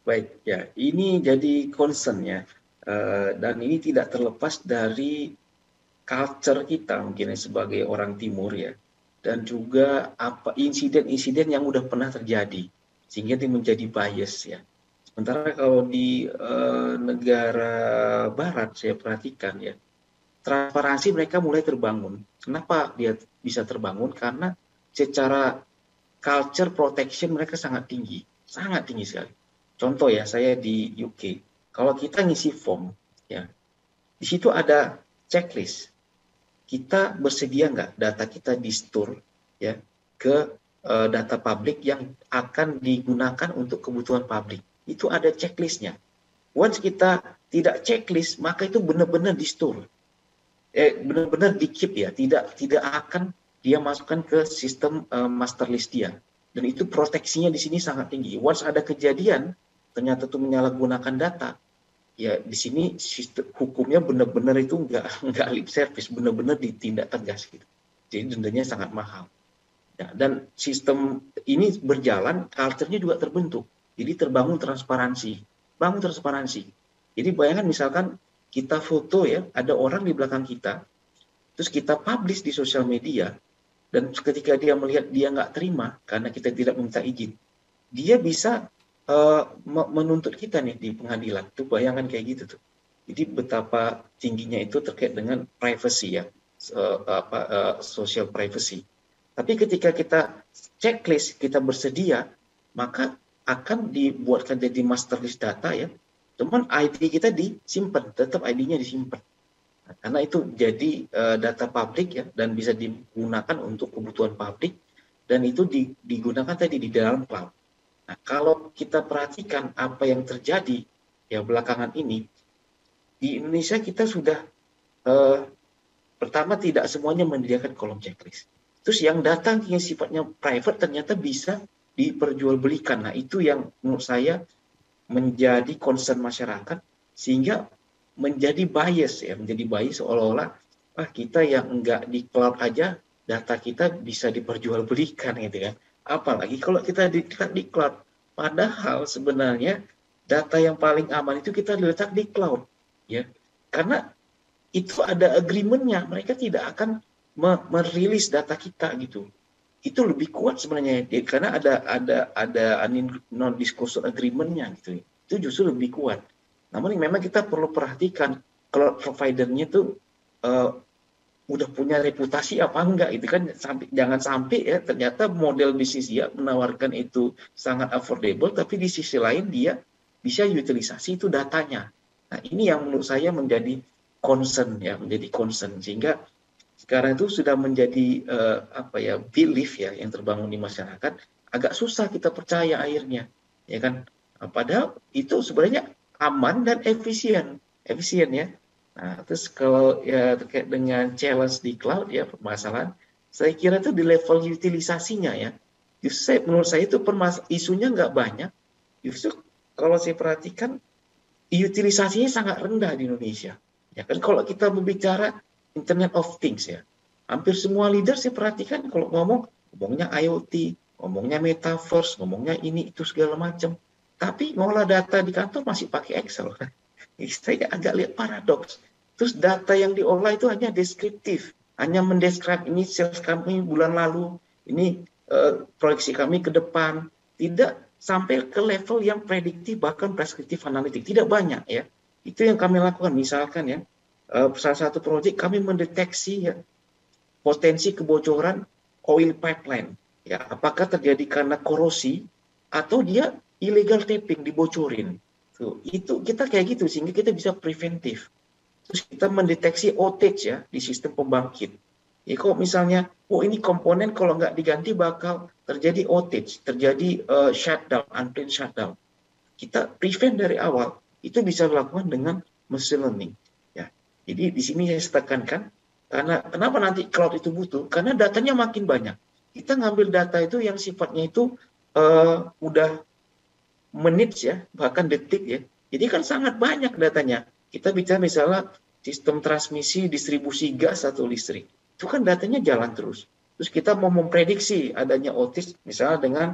Baik, ya, ini jadi concern, ya. Dan ini tidak terlepas dari culture kita mungkin sebagai orang timur, ya, dan juga insiden-insiden yang udah pernah terjadi, sehingga ini menjadi bias, ya. Sementara kalau di negara barat saya perhatikan, ya, transparansi mereka mulai terbangun. Kenapa dia bisa terbangun? Karena secara culture protection mereka sangat tinggi sekali. Contoh, ya, saya di UK. Kalau kita ngisi form, ya, di situ ada checklist. Kita bersedia nggak data kita di store, ya, ke data publik yang akan digunakan untuk kebutuhan publik. Itu ada checklistnya. Once kita tidak checklist, maka itu benar-benar di store, benar-benar di keep, ya, tidak akan dia masukkan ke sistem master list dia. Dan itu proteksinya di sini sangat tinggi. Once ada kejadian, ternyata itu menyalahgunakan data, ya di sini sistem hukumnya benar-benar itu nggak lip service, benar-benar ditindak tegas gitu. Jadi dendanya sangat mahal. Ya, dan sistem ini berjalan, culture-nya juga terbentuk. Jadi terbangun transparansi, bangun transparansi. Jadi bayangkan misalkan kita foto ya, ada orang di belakang kita, terus kita publish di sosial media, dan ketika dia melihat dia nggak terima karena kita tidak minta izin, dia bisa menuntut kita nih di pengadilan. Tuh bayangan kayak gitu tuh. Jadi betapa tingginya itu terkait dengan privacy ya, social privacy. Tapi ketika kita checklist, kita bersedia, maka akan dibuatkan jadi master list data ya. Cuman ID kita disimpan, tetap ID-nya disimpan. Nah, karena itu jadi data publik ya, dan bisa digunakan untuk kebutuhan publik, dan itu digunakan tadi di dalam cloud. Nah, kalau kita perhatikan apa yang terjadi ya belakangan ini, di Indonesia kita sudah pertama tidak semuanya menyediakan kolom checklist. Terus yang datang yang sifatnya private ternyata bisa diperjualbelikan. Nah, itu yang menurut saya menjadi concern masyarakat, sehingga menjadi bias ya, menjadi bias seolah-olah kita yang enggak di cloud aja data kita bisa diperjualbelikan gitu kan. Apalagi kalau kita di cloud. Padahal sebenarnya data yang paling aman itu kita letak di cloud ya. Karena itu ada agreement-nya, mereka tidak akan merilis data kita gitu. Itu lebih kuat sebenarnya karena ada non disclosure agreement-nya gitu. Itu justru lebih kuat. Namun memang kita perlu perhatikan cloud provider-nya tuh udah punya reputasi apa enggak itu kan, jangan sampai ya ternyata model bisnis dia menawarkan itu sangat affordable tapi di sisi lain dia bisa utilisasi itu datanya. Nah, ini yang menurut saya menjadi concern ya, menjadi concern sehingga sekarang itu sudah menjadi belief ya yang terbangun di masyarakat, agak susah kita percaya akhirnya ya kan. Padahal itu sebenarnya aman dan efisien ya. Nah, terus kalau ya terkait dengan challenge di cloud ya permasalahan, saya kira itu di level utilisasinya ya. Justru menurut saya itu isunya nggak banyak. Justru kalau saya perhatikan utilisasinya sangat rendah di Indonesia. Ya kan kalau kita berbicara Internet of Things ya, hampir semua leader saya perhatikan kalau ngomongnya IoT, ngomongnya metaverse, ngomongnya ini itu segala macam. Tapi ngolah data di kantor masih pakai Excel. Saya agak lihat paradoks. Terus data yang diolah itu hanya deskriptif, hanya mendeskrip ini sales kami bulan lalu, ini proyeksi kami ke depan, tidak sampai ke level yang prediktif bahkan preskriptif analitik, tidak banyak ya. Itu yang kami lakukan misalkan ya. Salah satu proyek kami mendeteksi ya, potensi kebocoran oil pipeline. Ya, apakah terjadi karena korosi atau dia illegal tapping dibocorin. Tuh, itu kita kayak gitu sehingga kita bisa preventif. Terus kita mendeteksi outage ya di sistem pembangkit. Ya kalau misalnya, ini komponen kalau nggak diganti bakal terjadi outage, terjadi shutdown, unplanned shutdown. Kita prevent dari awal. Itu bisa dilakukan dengan machine learning. Jadi di sini saya tekankan, karena kenapa nanti cloud itu butuh? Karena datanya makin banyak. Kita ngambil data itu yang sifatnya itu udah menit ya, bahkan detik ya. Jadi kan sangat banyak datanya. Kita bicara misalnya sistem transmisi distribusi gas atau listrik. Itu kan datanya jalan terus. Terus kita mau memprediksi adanya outage misalnya dengan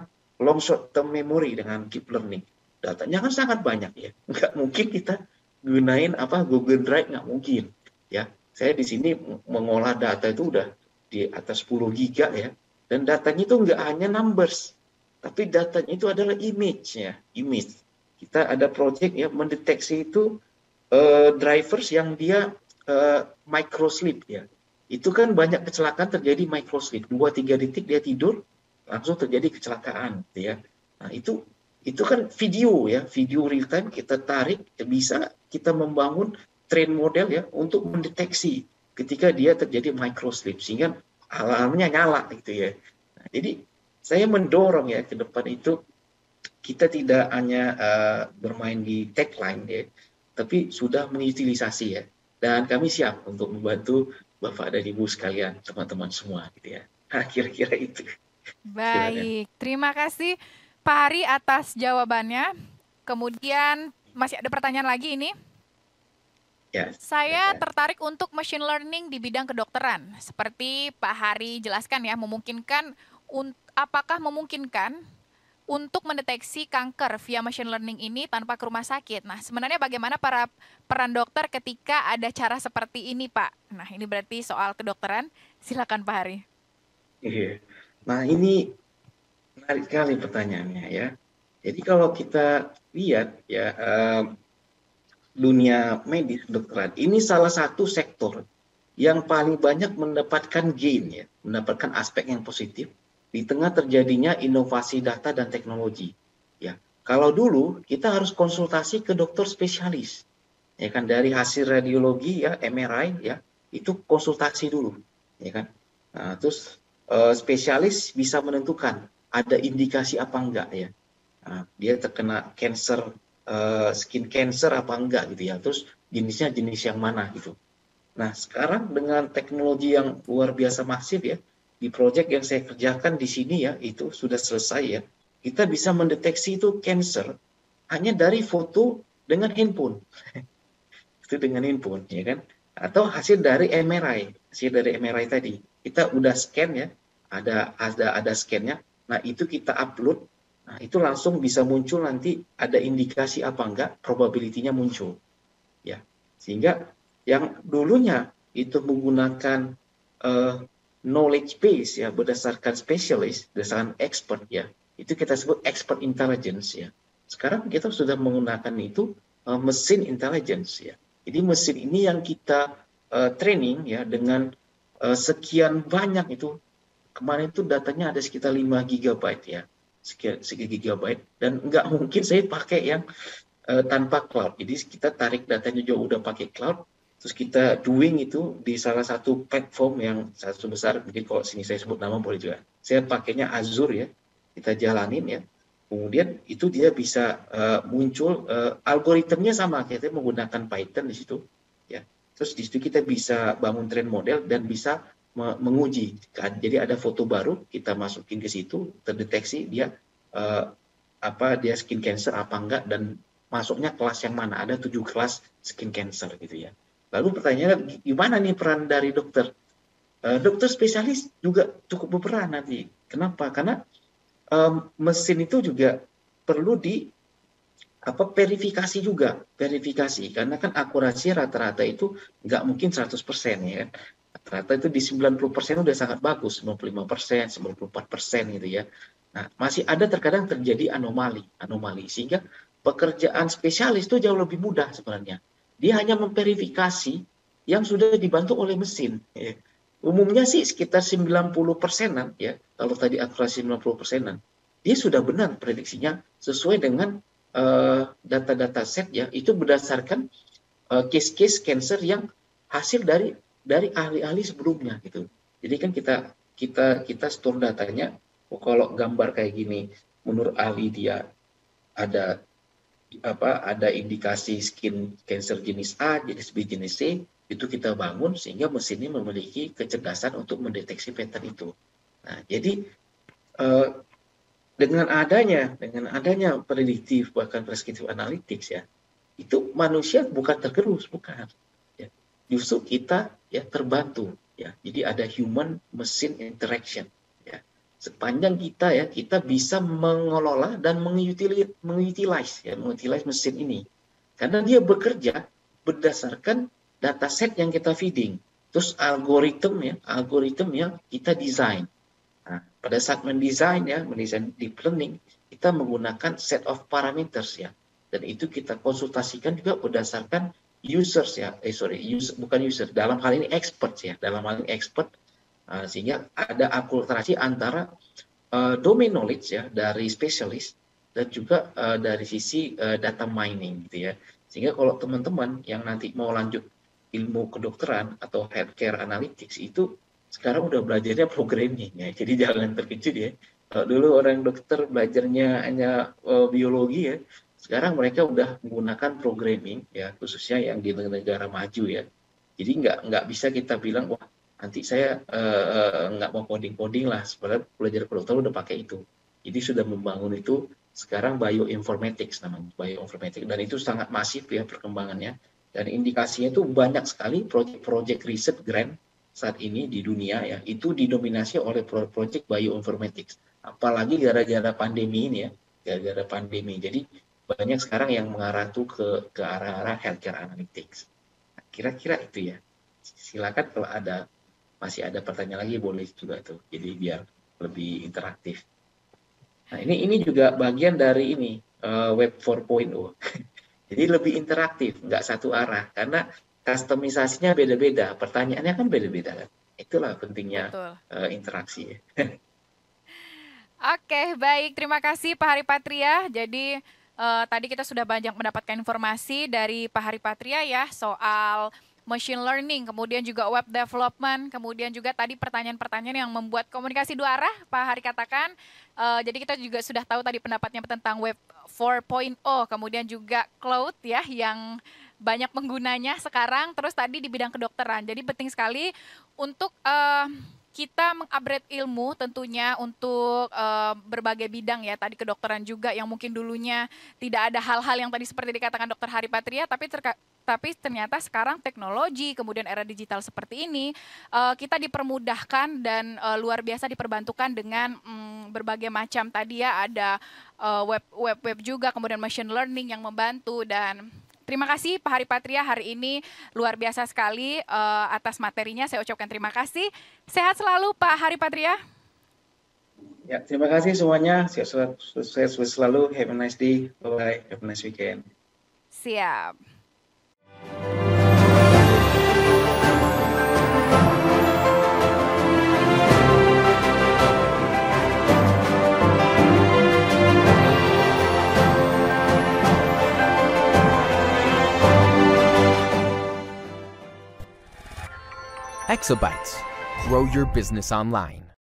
long short term memory, dengan deep learning. Datanya kan sangat banyak ya. Nggak mungkin kita gunain Google Drive, nggak mungkin ya. Saya di sini mengolah data itu udah di atas 10 giga ya, dan datanya itu nggak hanya numbers tapi datanya itu adalah image. Kita ada project ya mendeteksi itu drivers yang dia microslip ya. Itu kan banyak kecelakaan terjadi microslip, 2-3 detik dia tidur langsung terjadi kecelakaan ya. Nah, itu kan video ya, video real time kita tarik, bisa kita membangun train model ya untuk mendeteksi ketika dia terjadi microslip sehingga alarmnya nyala gitu ya. Nah, jadi saya mendorong ya ke depan itu kita tidak hanya bermain di tagline ya, tapi sudah mengutilisasi ya. Dan kami siap untuk membantu Bapak dan Ibu sekalian, teman-teman semua gitu ya. Nah, kira-kira itu. Baik, terima kasih Pak Hari atas jawabannya. Kemudian masih ada pertanyaan lagi ini. Ya, Saya tertarik untuk machine learning di bidang kedokteran. Seperti Pak Hari jelaskan ya, apakah memungkinkan untuk mendeteksi kanker via machine learning ini tanpa ke rumah sakit. Nah, sebenarnya bagaimana peran dokter ketika ada cara seperti ini, Pak? Nah, ini berarti soal kedokteran. Silakan Pak Hari. iya. Nah, ini menarik sekali pertanyaannya ya. Jadi kalau kita lihat ya, dunia medis kedokteran ini salah satu sektor yang paling banyak mendapatkan gain ya, mendapatkan aspek yang positif di tengah terjadinya inovasi data dan teknologi. Ya, kalau dulu kita harus konsultasi ke dokter spesialis, ya kan, dari hasil radiologi ya, MRI ya, itu konsultasi dulu, ya kan. Nah, terus spesialis bisa menentukan ada indikasi apa enggak ya. Nah, dia terkena cancer, skin cancer apa enggak gitu ya. Terus jenisnya jenis yang mana gitu. Nah, sekarang dengan teknologi yang luar biasa masif ya, di proyek yang saya kerjakan di sini ya, itu sudah selesai ya. Kita bisa mendeteksi itu cancer hanya dari foto dengan handphone. Itu dengan handphone, ya kan? Atau hasil dari MRI tadi. Kita udah scan ya, ada scan-nya. Nah, itu kita upload. Nah, itu langsung bisa muncul nanti ada indikasi apa enggak, probability-nya muncul. Ya. Sehingga yang dulunya itu menggunakan knowledge base ya, berdasarkan spesialis, berdasarkan expert ya. Itu kita sebut expert intelligence ya. Sekarang kita sudah menggunakan itu mesin intelligence ya. Jadi mesin ini yang kita training ya dengan sekian banyak itu. Kemarin itu datanya ada sekitar 5 GB ya. Sekian gigabyte, dan nggak mungkin saya pakai yang tanpa cloud. Jadi kita tarik datanya juga udah pakai cloud, terus kita doing itu di salah satu platform yang satu besar, mungkin kalau sini saya sebut nama boleh juga. Saya pakainya Azure ya, kita jalanin ya. Kemudian itu dia bisa muncul algoritmnya sama, kita menggunakan Python di situ ya. Terus di situ kita bisa bangun train model dan bisa menguji. Jadi ada foto baru kita masukin ke situ, terdeteksi dia dia skin cancer apa enggak dan masuknya kelas yang mana. Ada 7 kelas skin cancer gitu ya. Lalu pertanyaannya gimana nih peran dari dokter? Dokter spesialis juga cukup berperan nanti. Kenapa? Karena mesin itu juga perlu verifikasi juga, karena kan akurasi rata-rata itu nggak mungkin 100% ya kan. Rata-rata itu di 90% udah sangat bagus, 95%, 94% gitu ya. Nah, masih ada terkadang terjadi anomali, sehingga pekerjaan spesialis itu jauh lebih mudah sebenarnya. Dia hanya memverifikasi yang sudah dibantu oleh mesin. Ya. Umumnya sih sekitar 90%-an ya, kalau tadi akurasi 90%-an. Dia sudah benar prediksinya sesuai dengan data-data set ya, itu berdasarkan case-case cancer yang hasil dari ahli-ahli sebelumnya gitu. Jadi kan kita store datanya, kalau gambar kayak gini menurut ahli dia ada indikasi skin cancer jenis A, jenis B, jenis C, itu kita bangun sehingga mesinnya memiliki kecerdasan untuk mendeteksi pattern itu. Nah, jadi dengan adanya prediktif bahkan prescriptive analytics ya, itu manusia bukan tergerus, bukan. Ya. Justru kita ya terbantu ya. Jadi ada human machine interaction ya. Sepanjang kita bisa mengelola dan mengutilize mesin ini. Karena dia bekerja berdasarkan dataset yang kita feeding. Terus algoritma yang kita desain. Nah, pada saat mendesain deep learning, kita menggunakan set of parameters ya. Dan itu kita konsultasikan juga berdasarkan users ya, dalam hal ini experts ya, sehingga ada akulturasi antara domain knowledge ya dari spesialis dan juga dari sisi data mining gitu ya. Sehingga kalau teman-teman yang nanti mau lanjut ilmu kedokteran atau healthcare analytics itu sekarang udah belajarnya programming ya. Jadi jangan terkejut ya. Kalau dulu orang dokter belajarnya hanya biologi ya, sekarang mereka udah menggunakan programming ya, khususnya yang di negara maju ya. Jadi nggak bisa kita bilang wah nanti saya nggak mau coding lah, sebenarnya belajar kedokteran udah pakai itu. Jadi sudah membangun itu sekarang bioinformatics namanya, dan itu sangat masif ya perkembangannya. Dan indikasinya itu banyak sekali proyek-proyek riset grant saat ini di dunia ya, itu didominasi oleh proyek bioinformatics. Apalagi gara-gara pandemi ini ya, gara-gara pandemi. Jadi banyak sekarang yang mengarah tuh ke arah-arah healthcare analytics. Nah, kira-kira itu ya. Silakan kalau masih ada pertanyaan lagi boleh juga tuh. Jadi biar lebih interaktif. Nah, ini juga bagian dari ini Web 4.0. Jadi lebih interaktif, nggak satu arah, karena customisasinya beda-beda, pertanyaannya kan beda-beda kan. Itulah pentingnya interaksi. Oke, baik. Terima kasih Pak Hari Patria. Jadi tadi kita sudah banyak mendapatkan informasi dari Pak Hari Patria ya soal machine learning, kemudian juga web development, kemudian juga tadi pertanyaan-pertanyaan yang membuat komunikasi dua arah, Pak Hari katakan. Jadi kita juga sudah tahu tadi pendapatnya tentang web 4.0, kemudian juga cloud ya yang banyak penggunanya sekarang, terus tadi di bidang kedokteran. Jadi penting sekali untuk kita mengupgrade ilmu tentunya untuk berbagai bidang ya, tadi kedokteran juga yang mungkin dulunya tidak ada hal-hal yang tadi seperti dikatakan Dr. Hari Patria, tapi ternyata sekarang teknologi, kemudian era digital seperti ini, kita dipermudahkan dan luar biasa diperbantukan dengan berbagai macam tadi ya, ada web juga, kemudian machine learning yang membantu. Dan terima kasih Pak Hari Patria hari ini luar biasa sekali atas materinya, saya ucapkan terima kasih. Sehat selalu Pak Hari Patria. Ya, terima kasih semuanya, sehat selalu, have a nice day, bye-bye, have a nice weekend. Siap. Exabytes. Grow your business online.